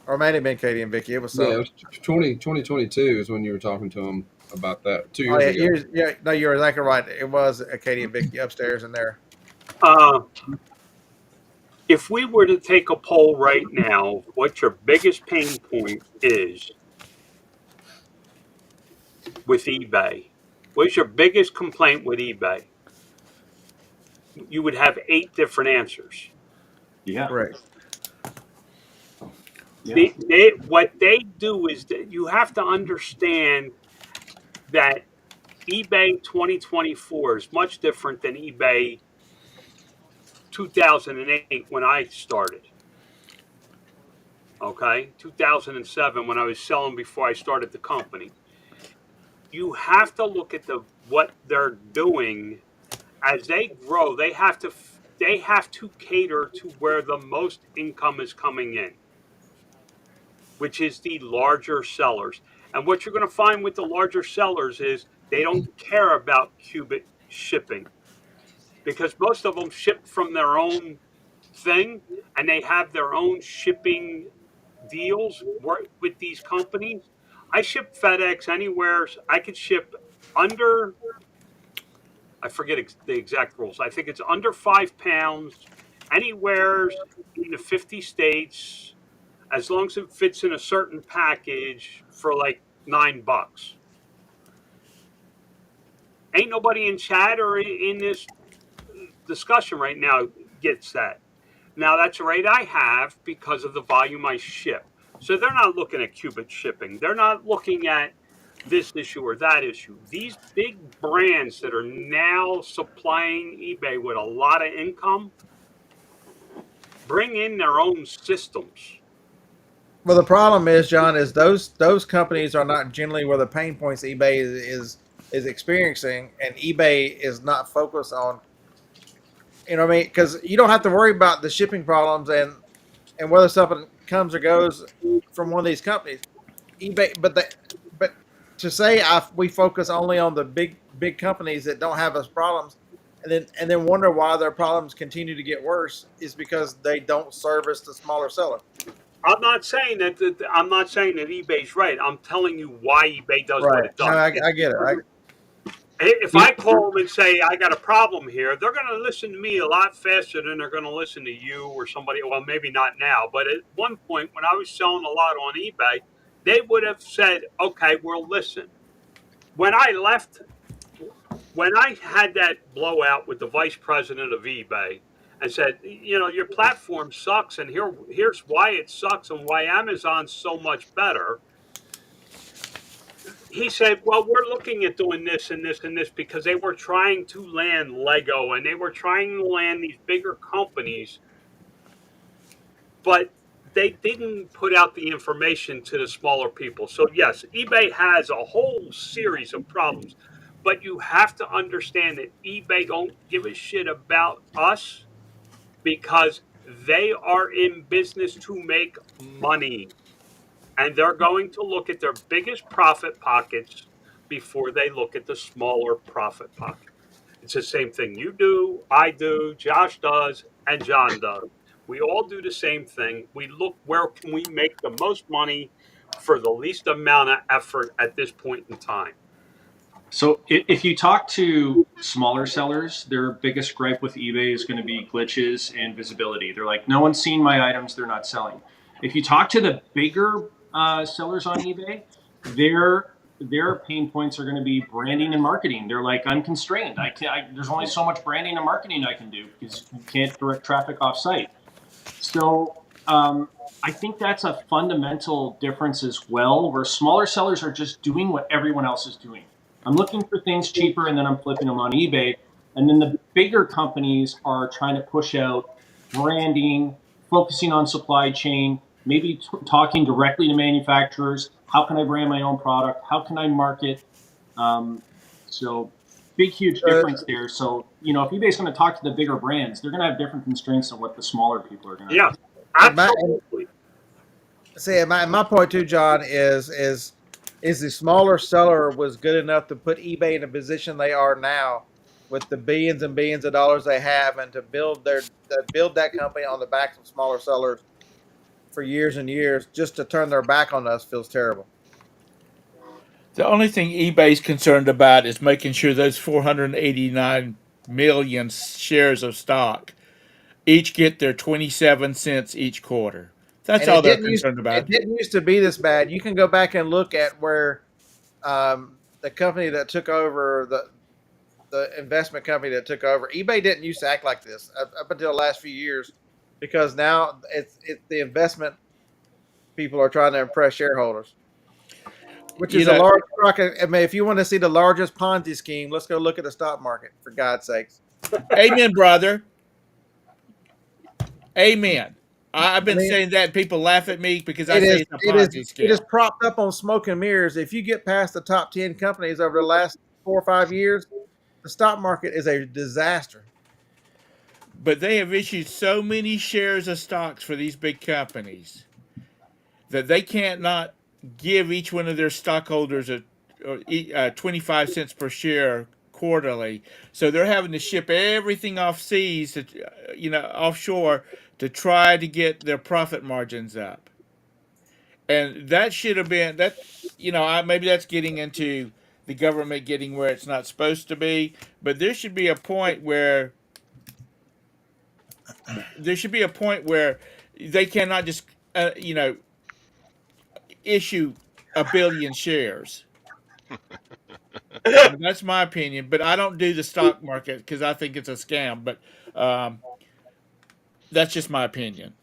Or it might have been Katie and Vicky. It was Yeah, it was 2022 is when you were talking to them about that 2 years ago. No, you're exactly right. It was Katie and Vicky upstairs in there. If we were to take a poll right now, what your biggest pain point is with eBay? What's your biggest complaint with eBay? You would have 8 different answers. Yeah. Correct. Yeah. What they do is that you have to understand that eBay 2024 is much different than eBay 2008 when I started. Okay, 2007 when I was selling before I started the company. You have to look at what they're doing as they grow. They have to cater to where the most income is coming in, which is the larger sellers. And what you're going to find with the larger sellers is they don't care about cubic shipping because most of them ship from their own thing and they have their own shipping deals with these companies. I ship FedEx anywhere. I could ship under, I forget the exact rules. I think it's under 5 pounds, anywhere in the 50 states, as long as it fits in a certain package for like $9. Ain't nobody in chat or in this discussion right now gets that. Now that's a rate I have because of the volume I ship. So they're not looking at cubic shipping. They're not looking at this issue or that issue. These big brands that are now supplying eBay with a lot of income bring in their own systems. Well, the problem is, John, is those companies are not generally where the pain points eBay is experiencing, and eBay is not focused on. You know what I mean? Because you don't have to worry about the shipping problems and whether something comes or goes from one of these companies. eBay, but to say we focus only on the big companies that don't have us problems, and then wonder why their problems continue to get worse is because they don't service the smaller seller. I'm not saying that eBay's right. I'm telling you why eBay does what it does. No, I get it. If I call them and say I got a problem here, they're going to listen to me a lot faster than they're going to listen to you or somebody. Well, maybe not now, but at one point when I was selling a lot on eBay, they would have said, "Okay, we'll listen." When I had that blowout with the vice president of eBay and said, your platform sucks, and here's why it sucks and why Amazon's so much better. He said, well, we're looking at doing this and this and this because they were trying to land Lego and they were trying to land these bigger companies, but they didn't put out the information to the smaller people. So yes, eBay has a whole series of problems, but you have to understand that eBay don't give a shit about us because they are in business to make money. And they're going to look at their biggest profit pockets before they look at the smaller profit pocket. It's the same thing you do, I do, Josh does, and John does. We all do the same thing. We look where can we make the most money for the least amount of effort at this point in time. So if you talk to smaller sellers, their biggest gripe with eBay is going to be glitches and visibility. They're like, no one's seen my items, they're not selling. If you talk to the bigger sellers on eBay, their pain points are going to be branding and marketing. They're like, I'm constrained. There's only so much branding and marketing I can do because you can't direct traffic off site. So I think that's a fundamental difference as well, where smaller sellers are just doing what everyone else is doing. I'm looking for things cheaper and then I'm flipping them on eBay. And then the bigger companies are trying to push out branding, focusing on supply chain, maybe talking directly to manufacturers. How can I brand my own product? How can I market? So big, huge difference there. So, if eBay's going to talk to the bigger brands, they're going to have different constraints than what the smaller people are going to have. Absolutely. My point too, John, is the smaller seller was good enough to put eBay in a position they are now, with the billions and billions of dollars they have, and to build that company on the backs of smaller sellers for years and years, just to turn their back on us feels terrible. The only thing eBay's concerned about is making sure those 489 million shares of stock each get their 27 cents each quarter. That's all they're concerned It about. didn't used to be this bad. You can go back and look at where the company that took over the investment company that took over eBay didn't used to act like this up until the last few years, because now it's the investment people are trying to impress shareholders, which is a large rocket. I mean, if you want to see the largest Ponzi scheme, let's go look at the stock market, for God's sakes. Amen, brother. Amen. I've been saying that, and people laugh at me because I say it's a Ponzi scheme. It is propped up on smoke and mirrors. If you get past the top 10 companies over the last 4 or 5 years, the stock market is a disaster. But they have issued so many shares of stocks for these big companies that they can't not give each one of their stockholders a 25 cents per share quarterly. So they're having to ship everything off seas, offshore, to try to get their profit margins up. And that should have been that. Maybe that's getting into the government getting where it's not supposed to be. But there should be a point where they cannot just issue a billion shares. That's my opinion, but I don't do the stock market because I think it's a scam. But that's just my opinion.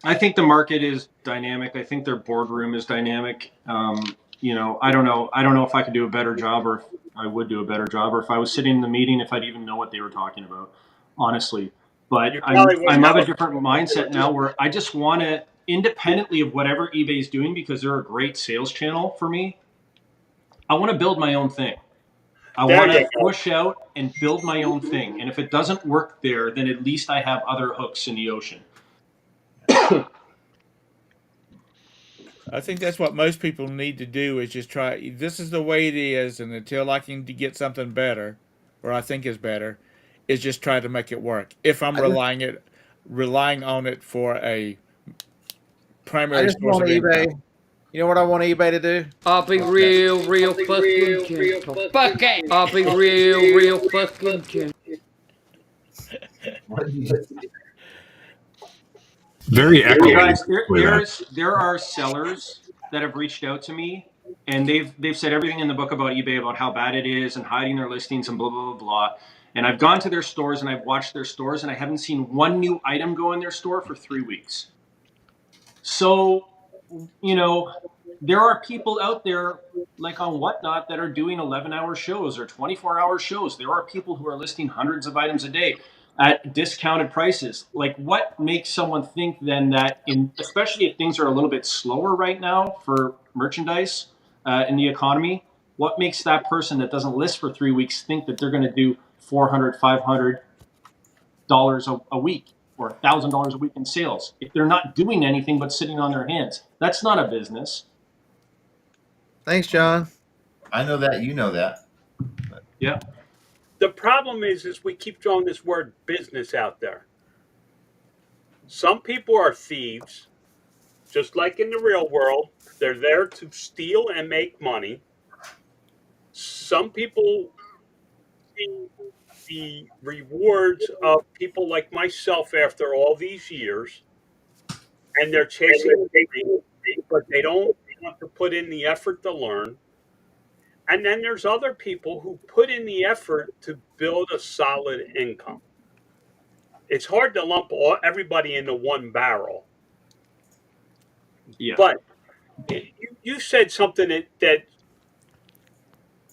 I think the market is dynamic. I think their boardroom is dynamic. I don't know. I don't know if I could do a better job, or if I would do a better job, or if I was sitting in the meeting, if I'd even know what they were talking about, honestly. But I'm of a different mindset now, where I just want to, independently of whatever eBay's doing, because they're a great sales channel for me, I want to build my own thing. I want to push out and build my own thing. And if it doesn't work there, then at least I have other hooks in the ocean. I think that's what most people need to do, is just try. This is the way it is, and until I can get something better, or I think is better, is just try to make it work. If I'm relying on it for a primary source of income. You know what I want eBay to do? I'll be real fucking careful. Fuck it. I'll be real fucking careful. Very echoey. Guys, there are sellers that have reached out to me, and they've said everything in the book about eBay, about how bad it is and hiding their listings and blah, blah, blah, blah. And I've gone to their stores and I've watched their stores, and I haven't seen one new item go in their store for 3 weeks. So, there are people out there, like on Whatnot, that are doing 11-hour shows or 24-hour shows. There are people who are listing hundreds of items a day at discounted prices. Like, what makes someone think then that, especially if things are a little bit slower right now for merchandise in the economy, what makes that person that doesn't list for 3 weeks think that they're going to do $400, $500 a week or $1,000 a week in sales if they're not doing anything but sitting on their hands? That's not a business. Thanks, John. I know that. You know that. But, yeah. The problem is we keep throwing this word business out there. Some people are thieves, just like in the real world. They're there to steal and make money. Some people see the rewards of people like myself after all these years, and they're chasing money, but they don't want to put in the effort to learn. And then there's other people who put in the effort to build a solid income. It's hard to lump everybody into one barrel. Yeah. But you said something that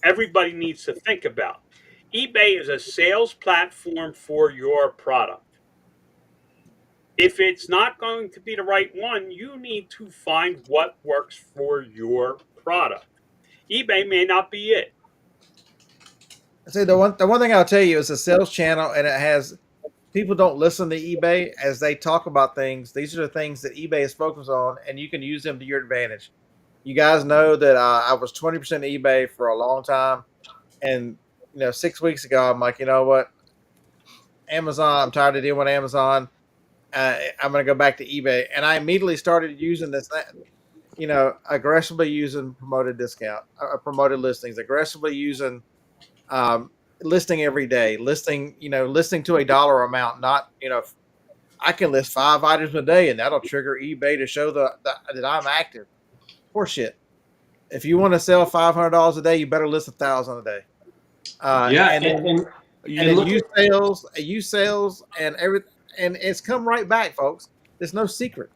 everybody needs to think about. eBay is a sales platform for your product. If it's not going to be the right one, you need to find what works for your product. eBay may not be it. See, the one thing I'll tell you is a sales channel, and it has people don't listen to eBay as they talk about things. These are the things that eBay is focused on, and you can use them to your advantage. You guys know that I was 20% eBay for a long time, and 6 weeks ago, I'm like, you know what, Amazon. I'm tired of dealing with Amazon. I'm going to go back to eBay, and I immediately started using this. Aggressively using promoted discount, promoted listings, aggressively using listing every day, listing to $1 amount. Not, I can list 5 items a day and that'll trigger eBay to show that I'm active. Horseshit. If you want to sell $500 a day, you better list 1,000 a day. And use sales and everything. And it's come right back, folks. There's no secret.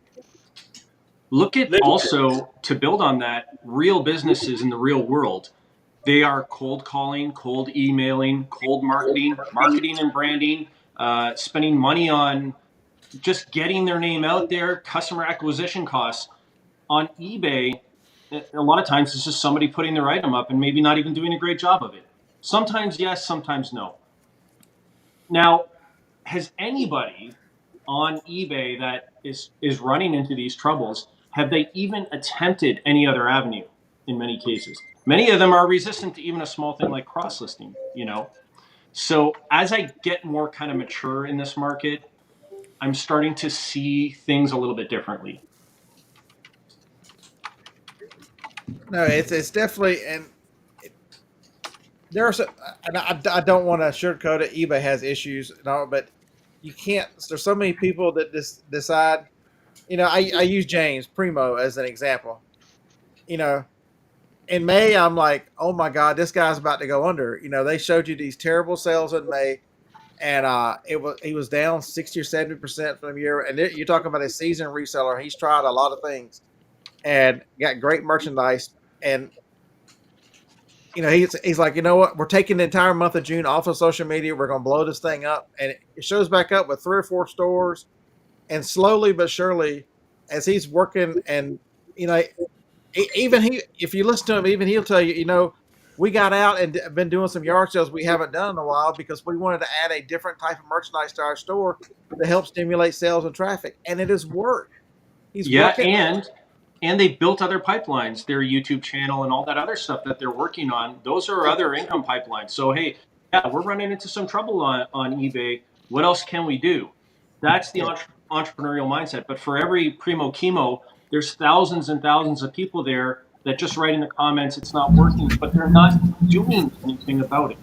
Look at also, to build on that, real businesses in the real world. They are cold calling, cold emailing, cold marketing and branding, spending money on just getting their name out there, customer acquisition costs. On eBay, a lot of times it's just somebody putting their item up and maybe not even doing a great job of it. Sometimes yes, sometimes no. Now, has anybody on eBay that is running into these troubles, have they even attempted any other avenue in many cases? Many of them are resistant to even a small thing like cross-listing, So as I get more kind of mature in this market, I'm starting to see things a little bit differently. No, it's definitely, and there's and I don't want to sugarcoat it. eBay has issues and all, but you can't. There's so many people that decide. I use James Primo as an example. In May, I'm like, oh my God, this guy's about to go under. They showed you these terrible sales in May, and he was down 60 or 70% from the year. And you're talking about a seasoned reseller. He's tried a lot of things and got great merchandise. And he's like, you know what? We're taking the entire month of June off of social media. We're going to blow this thing up, and it shows back up with 3 or 4 stores. And slowly but surely, as he's working, and if you listen to him, even he'll tell you, we got out and been doing some yard sales we haven't done in a while because we wanted to add a different type of merchandise to our store to help stimulate sales and traffic, and it has worked. He's working. And they built other pipelines, their YouTube channel and all that other stuff that they're working on. Those are other income pipelines. So, hey, yeah, we're running into some trouble on eBay. What else can we do? That's the entrepreneurial mindset. But for every primo chemo, there's thousands and thousands of people there that just write in the comments it's not working, but they're not doing anything about it.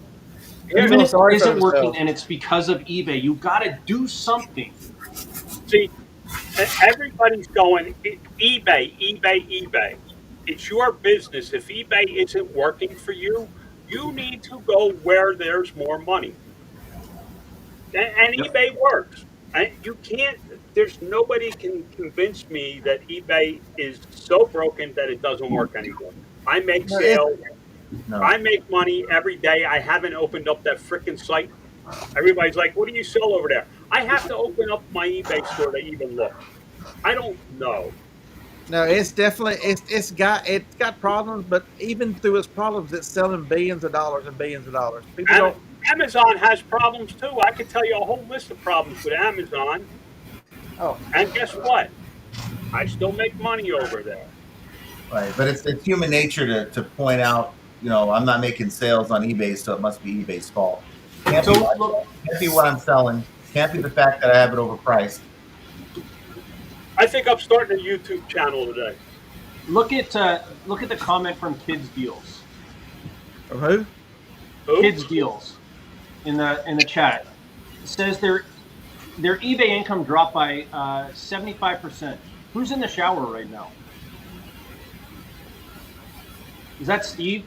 Even if it isn't working and it's because of eBay, you got to do something. See, everybody's going eBay. It's your business. If eBay isn't working for you, you need to go where there's more money. And eBay works. You can't. There's nobody can convince me that eBay is so broken that it doesn't work anymore. I make sales. I make money every day. I haven't opened up that freaking site. Everybody's like, "What do you sell over there?" I have to open up my eBay store to even look. I don't know. No, it's definitely it's got problems, but even through its problems, it's selling billions of dollars and billions of dollars. Amazon has problems too. I could tell you a whole list of problems with Amazon. Oh, and guess what? I still make money over there. Right, but it's human nature to point out, I'm not making sales on eBay, so it must be eBay's fault. Can't be what I'm selling. Can't be the fact that I have it overpriced. I think I'm starting a YouTube channel today. Look at the comment from Kids Deals. From who? Kids Deals in the chat. It says their eBay income dropped by 75%. Who's in the shower right now? Is that Steve?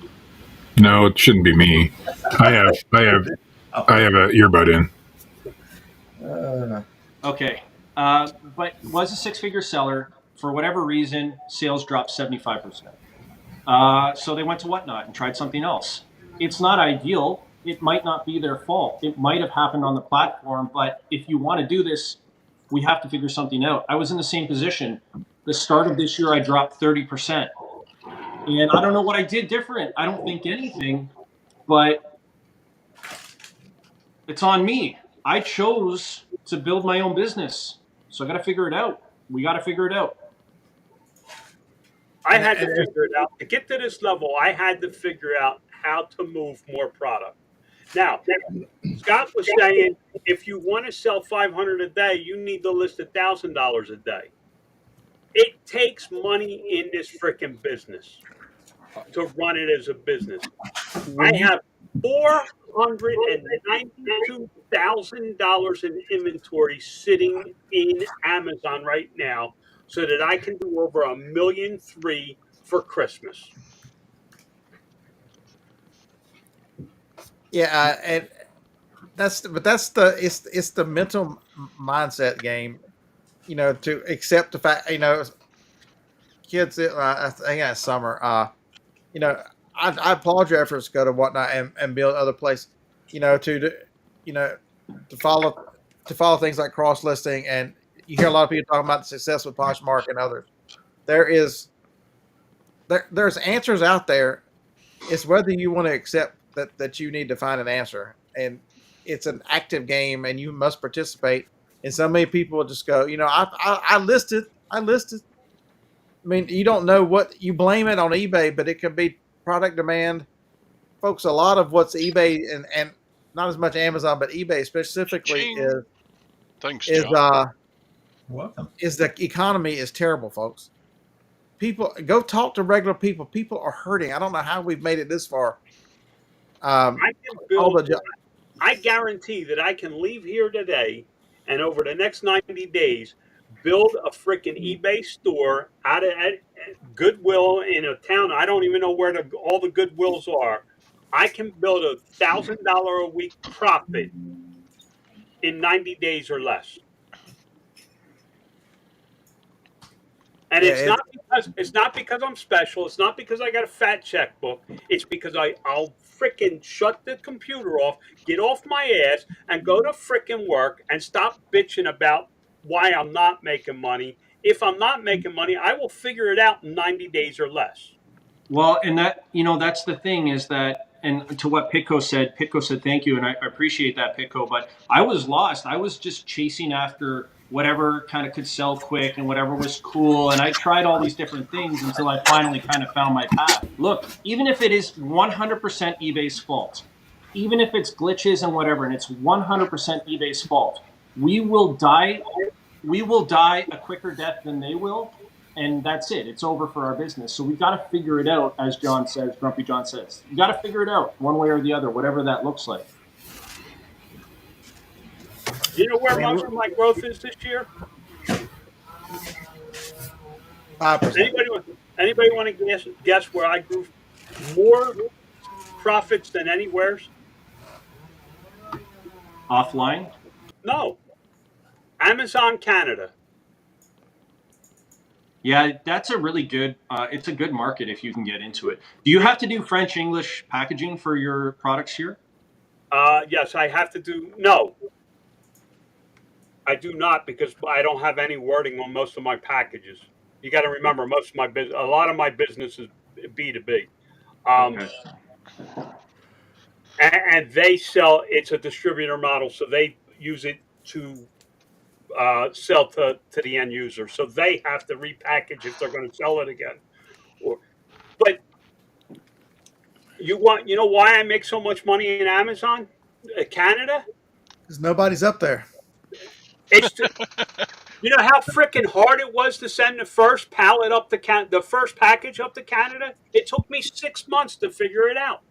No, it shouldn't be me. I have a earbud in. Okay. But was a 6-figure seller. For whatever reason, sales dropped 75%. So they went to Whatnot and tried something else. It's not ideal. It might not be their fault. It might have happened on the platform. But if you want to do this We have to figure something out. I was in the same position. The start of this year, I dropped 30%. And I don't know what I did different. I don't think anything, but it's on me. I chose to build my own business. So I got to figure it out. We got to figure it out. I had to figure it out. To get to this level, I had to figure out how to move more product. Now, Scott was saying if you want to sell 500 a day, you need to list $1,000 a day. It takes money in this freaking business to run it as a business. I have $492,000 in inventory sitting in Amazon right now, so that I can do over $1.3 million for Christmas. Yeah, and it's the mental mindset game, to accept the fact, kids. I think that's summer. I applaud your efforts to go to Whatnot and build other places, to follow things like cross listing, and you hear a lot of people talking about the success with Poshmark and others. There's answers out there. It's whether you want to accept that you need to find an answer, and it's an active game, and you must participate. And so many people will just go, I listed. I mean, you don't know what you blame it on eBay, but it could be product demand. Folks, a lot of what's eBay and not as much Amazon, but eBay specifically Welcome. is the economy is terrible, folks. People go talk to regular people. People are hurting. I don't know how we've made it this far. I guarantee that I can leave here today, and over the next 90 days, build a freaking eBay store out of Goodwill in a town. I don't even know where all the Goodwills are. I can build $1,000 a week profit in 90 days or less. And it's not because I'm special. It's not because I got a fat checkbook. It's because I'll freaking shut the computer off, get off my ass, and go to freaking work and stop bitching about why I'm not making money. If I'm not making money, I will figure it out in 90 days or less. Well, and that's the thing is that, and to what Pitco said thank you, and I appreciate that, Pitco, but I was lost. I was just chasing after whatever kind of could sell quick and whatever was cool, and I tried all these different things until I finally kind of found my path. Look, even if it is 100% eBay's fault, even if it's glitches and whatever, and it's 100% eBay's fault, we will die a quicker death than they will. And that's it. It's over for our business. So we've got to figure it out, as John says, Grumpy John says. You got to figure it out one way or the other, whatever that looks like. You know where most of my growth is this year? 5%. Anybody want to guess where I grew more profits than anywheres? Offline? No. Amazon Canada. Yeah, that's a really good, it's a good market if you can get into it. Do you have to do French English packaging for your products here? Yes, I have to do, no. I do not, because I don't have any wording on most of my packages. You got to remember, a lot of my business is B2B. Okay. And they sell, it's a distributor model, so they use it to sell to the end user. So they have to repackage if they're going to sell it again. But you know why I make so much money in Amazon, Canada? Because nobody's up there. You know how freaking hard it was to send the first pallet up to the first package up to Canada? It took me 6 months to figure it out.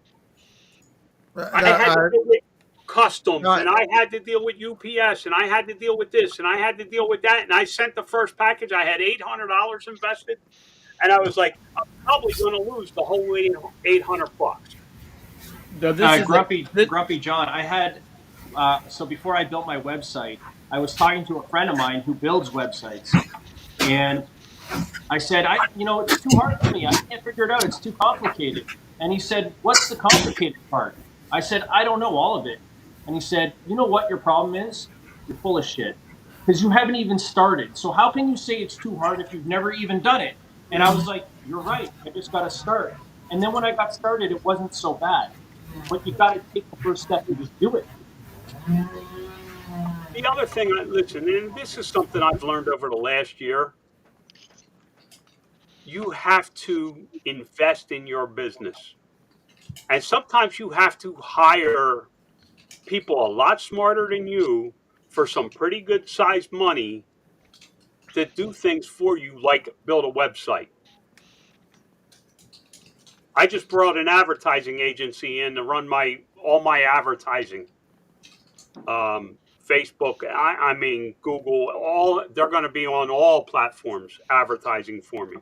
I had to deal with customs, and I had to deal with UPS, and I had to deal with this, and I had to deal with that. And I sent the first package. I had $800 invested, and I was like, I'm probably going to lose the whole $800. Grumpy John, I had so before I built my website, I was talking to a friend of mine who builds websites, and I said, it's too hard for me. I can't figure it out. It's too complicated. And he said, what's the complicated part? I said, I don't know all of it. And he said, you know what your problem is? You're full of shit. because you haven't even started. So how can you say it's too hard if you've never even done it? And I was like, you're right. I just got to start. And then when I got started, it wasn't so bad. But you got to take the first step and just do it. The other thing, listen, and this is something I've learned over the last year. You have to invest in your business. And sometimes you have to hire people a lot smarter than you for some pretty good sized money to do things for you, like build a website. I just brought an advertising agency in to run all my advertising. Facebook, I mean Google, they're going to be on all platforms advertising for me.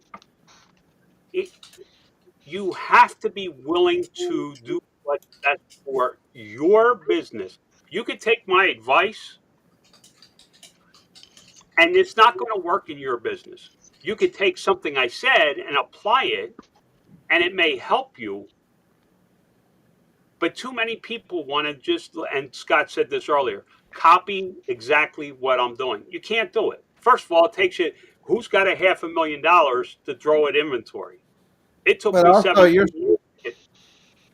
You have to be willing to do what's best for your business. You could take my advice, and it's not going to work in your business. You could take something I said and apply it, and it may help you. But too many people want to just, and Scott said this earlier, copy exactly what I'm doing. You can't do it. First of all, it takes you, who's got a $500,000 to throw at inventory? It took But me also 7 years.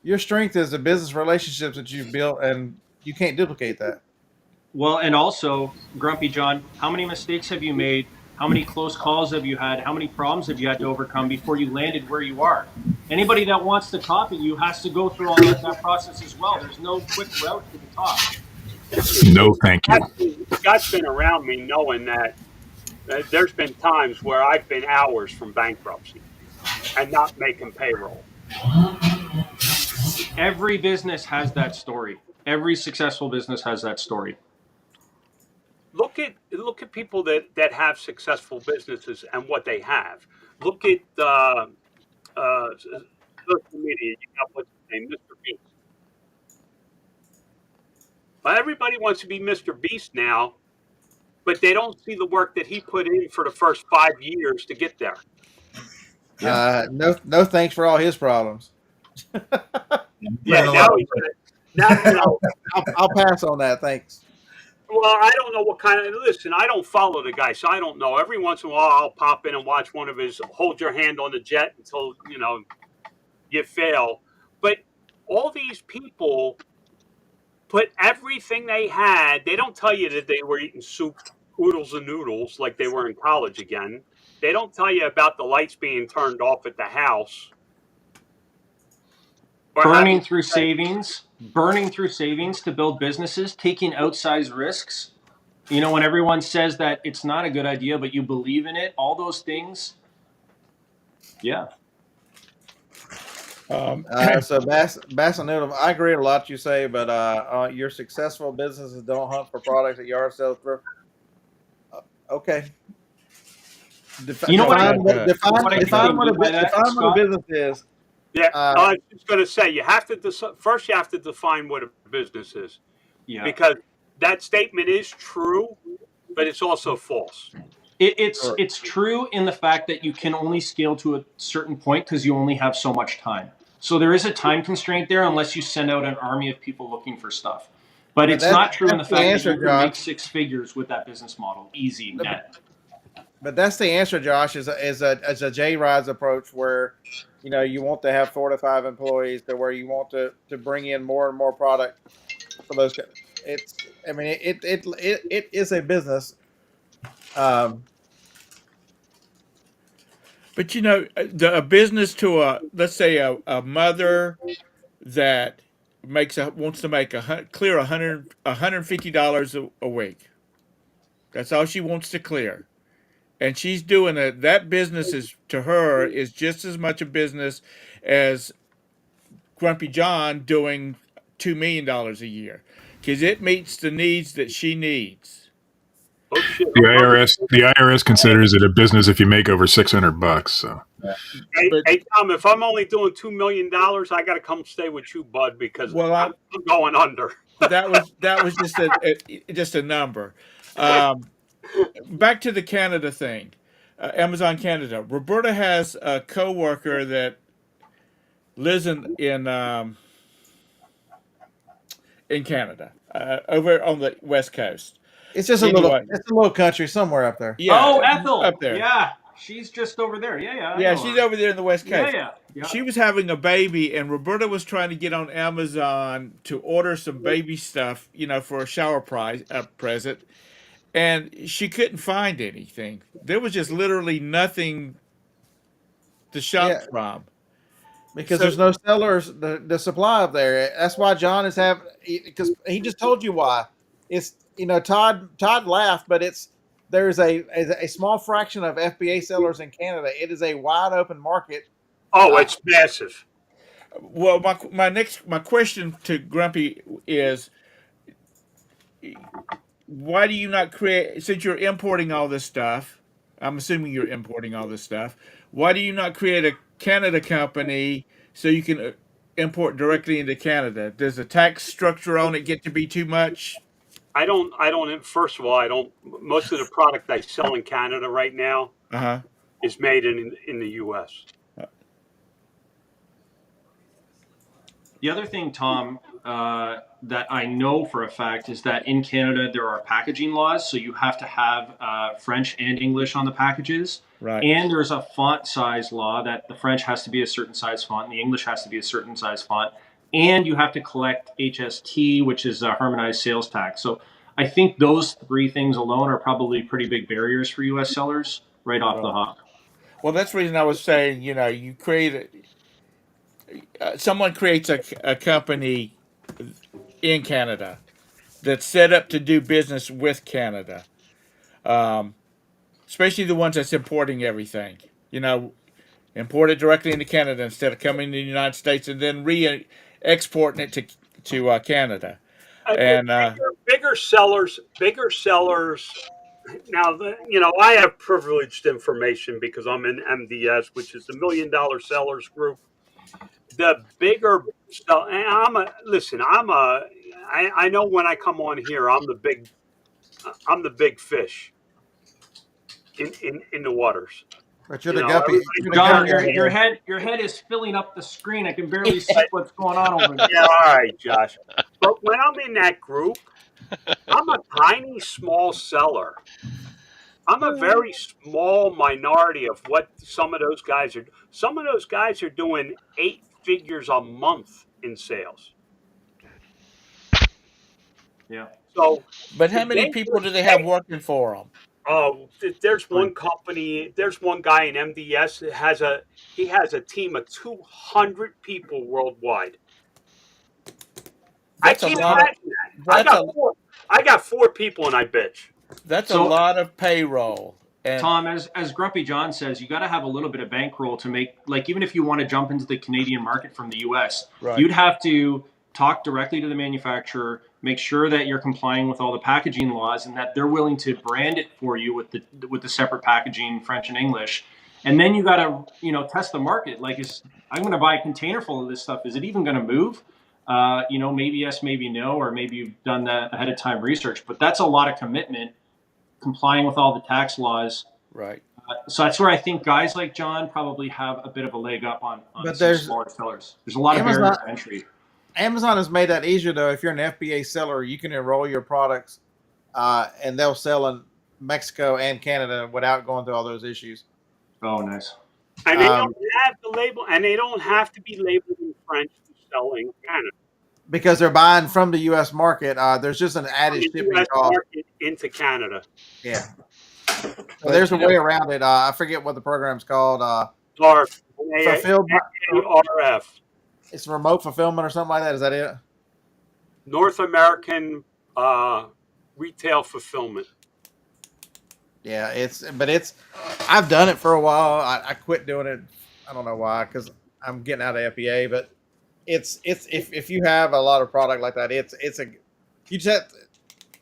your strength is the business relationships that you've built, and you can't duplicate that. Well, and also, Grumpy John, how many mistakes have you made? How many close calls have you had? How many problems have you had to overcome before you landed where you are? Anybody that wants to copy you has to go through all that process as well. There's no quick route to the top. No, thank you. Scott's been around me knowing that there's been times where I've been hours from bankruptcy and not making payroll. Every business has that story. Every successful business has that story. Look at people that have successful businesses and what they have. Look at social media. You got what's his name, Mr. Beast. Well, everybody wants to be Mr. Beast now, but they don't see the work that he put in for the first 5 years to get there. No thanks for all his problems. Yeah, now I'll pass on that. Thanks. Well, I don't know what kind of. Listen, I don't follow the guy, so I don't know. Every once in a while, I'll pop in and watch one of his "Hold Your Hand on the Jet" until you fail. But all these people put everything they had. They don't tell you that they were eating soup, oodles and noodles like they were in college again. They don't tell you about the lights being turned off at the house. Burning through savings to build businesses, taking outsized risks. When everyone says that it's not a good idea, but you believe in it, all those things. Yeah. So Bass and Noodle, I agree with a lot you say, but your successful businesses don't hunt for products that yard sales through. Okay. Define what a business is. Yeah, I was just going to say you have to first. You have to define what a business is, because that statement is true, but it's also false. It's true in the fact that you can only scale to a certain point because you only have so much time. So there is a time constraint there, unless you send out an army of people looking for stuff. But it's not true in the fact that you can make 6 figures with that business model, easy net. But that's the answer, Josh. Is a J-Ride's approach where you want to have 4 to 5 employees, to where you want to bring in more and more product for those. It is a business. But a business to let's say a mother that wants to make clear $150 a week. That's all she wants to clear. And she's doing it. That business is just as much a business as Grumpy John doing $2 million a year, because it meets the needs that she needs. Oh shit! The IRS considers it a business if you make over $600. So. Hey Tom, if I'm only doing $2 million, I got to come stay with you, bud, because I'm going under. that was just a number. Back to the Canada thing, Amazon Canada. Roberta has a coworker that lives in Canada, over on the West Coast. It's just Anyway. It's a little country somewhere up there. Yeah, Oh, Ethel. up there. Yeah, she's just over there. Yeah. I Yeah, know she's her. over there in the West Coast. Yeah. She was having a baby, and Roberta was trying to get on Amazon to order some baby stuff, for a shower present, and she couldn't find anything. There was just literally nothing to shop from. Because there's no sellers, the supply up there. That's why John is because he just told you why. It's Todd laughed, but there's a small fraction of FBA sellers in Canada. It is a wide open market. Oh, it's massive. Well, my question to Grumpy is, why do you not create, since you're importing all this stuff? I'm assuming you're importing all this stuff. Why do you not create a Canada company so you can import directly into Canada? Does the tax structure on it get to be too much? I don't. First of all, I don't. Most of the product I sell in Canada right now is made in the U.S. The other thing, Tom, that I know for a fact is that in Canada there are packaging laws, so you have to have French and English on the packages. Right. And there's a font size law that the French has to be a certain size font, and the English has to be a certain size font. And you have to collect HST, which is a harmonized sales tax. So I think those three things alone are probably pretty big barriers for U.S. sellers right off the hop. Well, that's the reason I was saying, you create someone creates a company in Canada that's set up to do business with Canada, especially the ones that's importing everything. Import it directly into Canada instead of coming to the United States and then exporting it to Canada. And bigger sellers. Now, I have privileged information because I'm in MDS, which is the $1 Million Sellers Group. The bigger, I know when I come on here, I'm the big fish in the waters. But you're the guppy. John, your head is filling up the screen. I can barely see what's going on over there. Yeah, all right, Josh. But when I'm in that group, I'm a tiny, small seller. I'm a very small minority of what some of those guys are. Some of those guys are doing 8 figures a month in sales. Yeah. So, but how many people do they have working for them? Oh, there's one company. There's one guy in MDS that has a team of 200 people worldwide. That's I can't imagine that. I got 4 people and I bitch. That's a lot of payroll. And Tom, as Grumpy John says, you got to have a little bit of bankroll to make, even if you want to jump into the Canadian market from the U.S., you'd have to talk directly to the manufacturer, make sure that you're complying with all the packaging laws and that they're willing to brand it for you with the separate packaging, French and English. And then you got to, test the market. I'm going to buy a container full of this stuff. Is it even going to move? Maybe yes, maybe no, or maybe you've done that ahead of time research, but that's a lot of commitment, complying with all the tax laws. Right. So that's where I think guys like John probably have a bit of a leg up on but some smaller sellers. There's a lot of barriers to entry. Amazon has made that easier, though. If you're an FBA seller, you can enroll your products, and they'll sell in Mexico and Canada without going through all those issues. Oh, nice. And they don't have the label, and they don't have to be labeled in French to sell in Canada. Because they're buying from the U.S. market. There's just an added shipping cost into Canada. Yeah. So there's a way around it. I forget what the program's called. Fulfilled RF. It's remote fulfillment or something like that. Is that it? North American retail fulfillment. Yeah, I've done it for a while. I quit doing it. I don't know why, because I'm getting out of FBA. But if you have a lot of product like that, you just have to,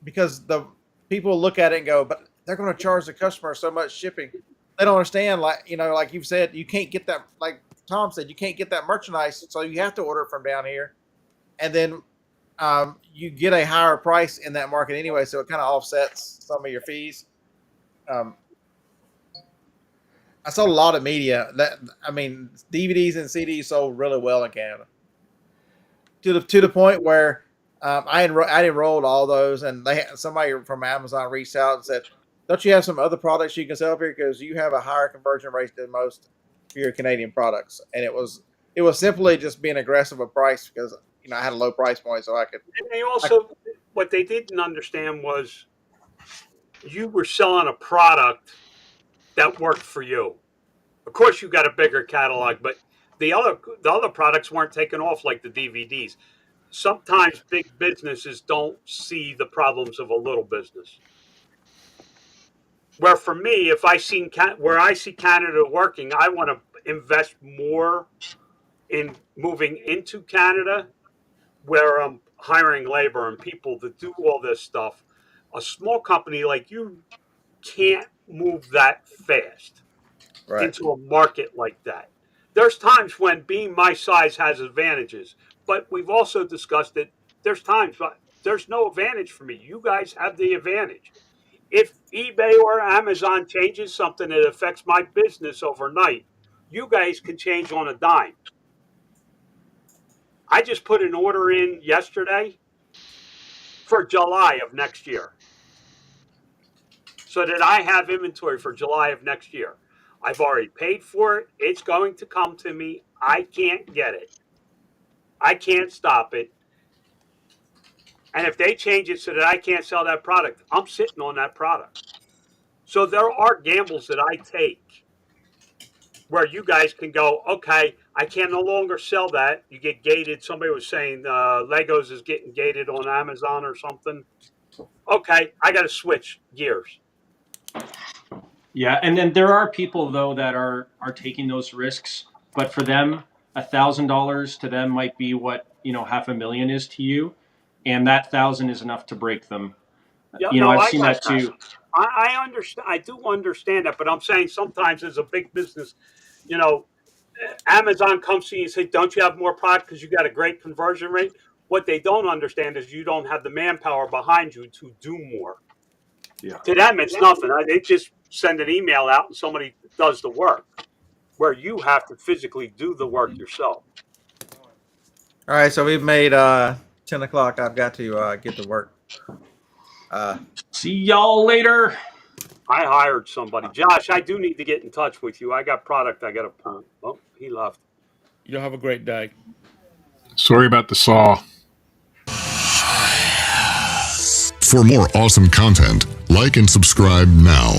because the people look at it and go, but they're going to charge the customer so much shipping. They don't understand, like you've said, you can't get that, like Tom said, you can't get that merchandise, so you have to order it from down here, and then you get a higher price in that market anyway, so it kind of offsets some of your fees. I sold a lot of media. DVDs and CDs sold really well in Canada, to the point where I enrolled all those, and they had somebody from Amazon reached out and said, "Don't you have some other products you can sell up here? Because you have a higher conversion rate than most for your Canadian products." And it was simply just being aggressive with price because I had a low price point, so I could. And they also, what they didn't understand was you were selling a product that worked for you. Of course, you got a bigger catalog, but the other products weren't taken off like the DVDs. Sometimes big businesses don't see the problems of a little business. Where for me, if I see Canada working, I want to invest more in moving into Canada, where I'm hiring labor and people to do all this stuff. A small company like you can't move that fast into a market like that. There's times when being my size has advantages, but we've also discussed that there's times there's no advantage for me. You guys have the advantage. If eBay or Amazon changes something that affects my business overnight, you guys can change on a dime. I just put an order in yesterday for July of next year, so that I have inventory for July of next year. I've already paid for it. It's going to come to me. I can't get it. I can't stop it. And if they change it so that I can't sell that product, I'm sitting on that product. So there are gambles that I take where you guys can go, okay, I can no longer sell that. You get gated. Somebody was saying Legos is getting gated on Amazon or something. Okay, I got to switch gears. Yeah, and then there are people though that are taking those risks, but for them, $1,000 to them might be what $500,000 is to you, and that 1,000 is enough to break them. Yeah, I've seen that too. I understand. I do understand that, but I'm saying sometimes as a big business, Amazon comes to you and say, "Don't you have more product because you got a great conversion rate?" What they don't understand is you don't have the manpower behind you to do more. Yeah. To them, it's nothing. They just send an email out and somebody does the work, where you have to physically do the work yourself. All right, so we've made 10 o'clock. I've got to get to work. See y'all later. I hired somebody. Josh, I do need to get in touch with you. I got product I got to pull. Oh, he left. You'll have a great day. Sorry about the saw. For more awesome content, like and subscribe now.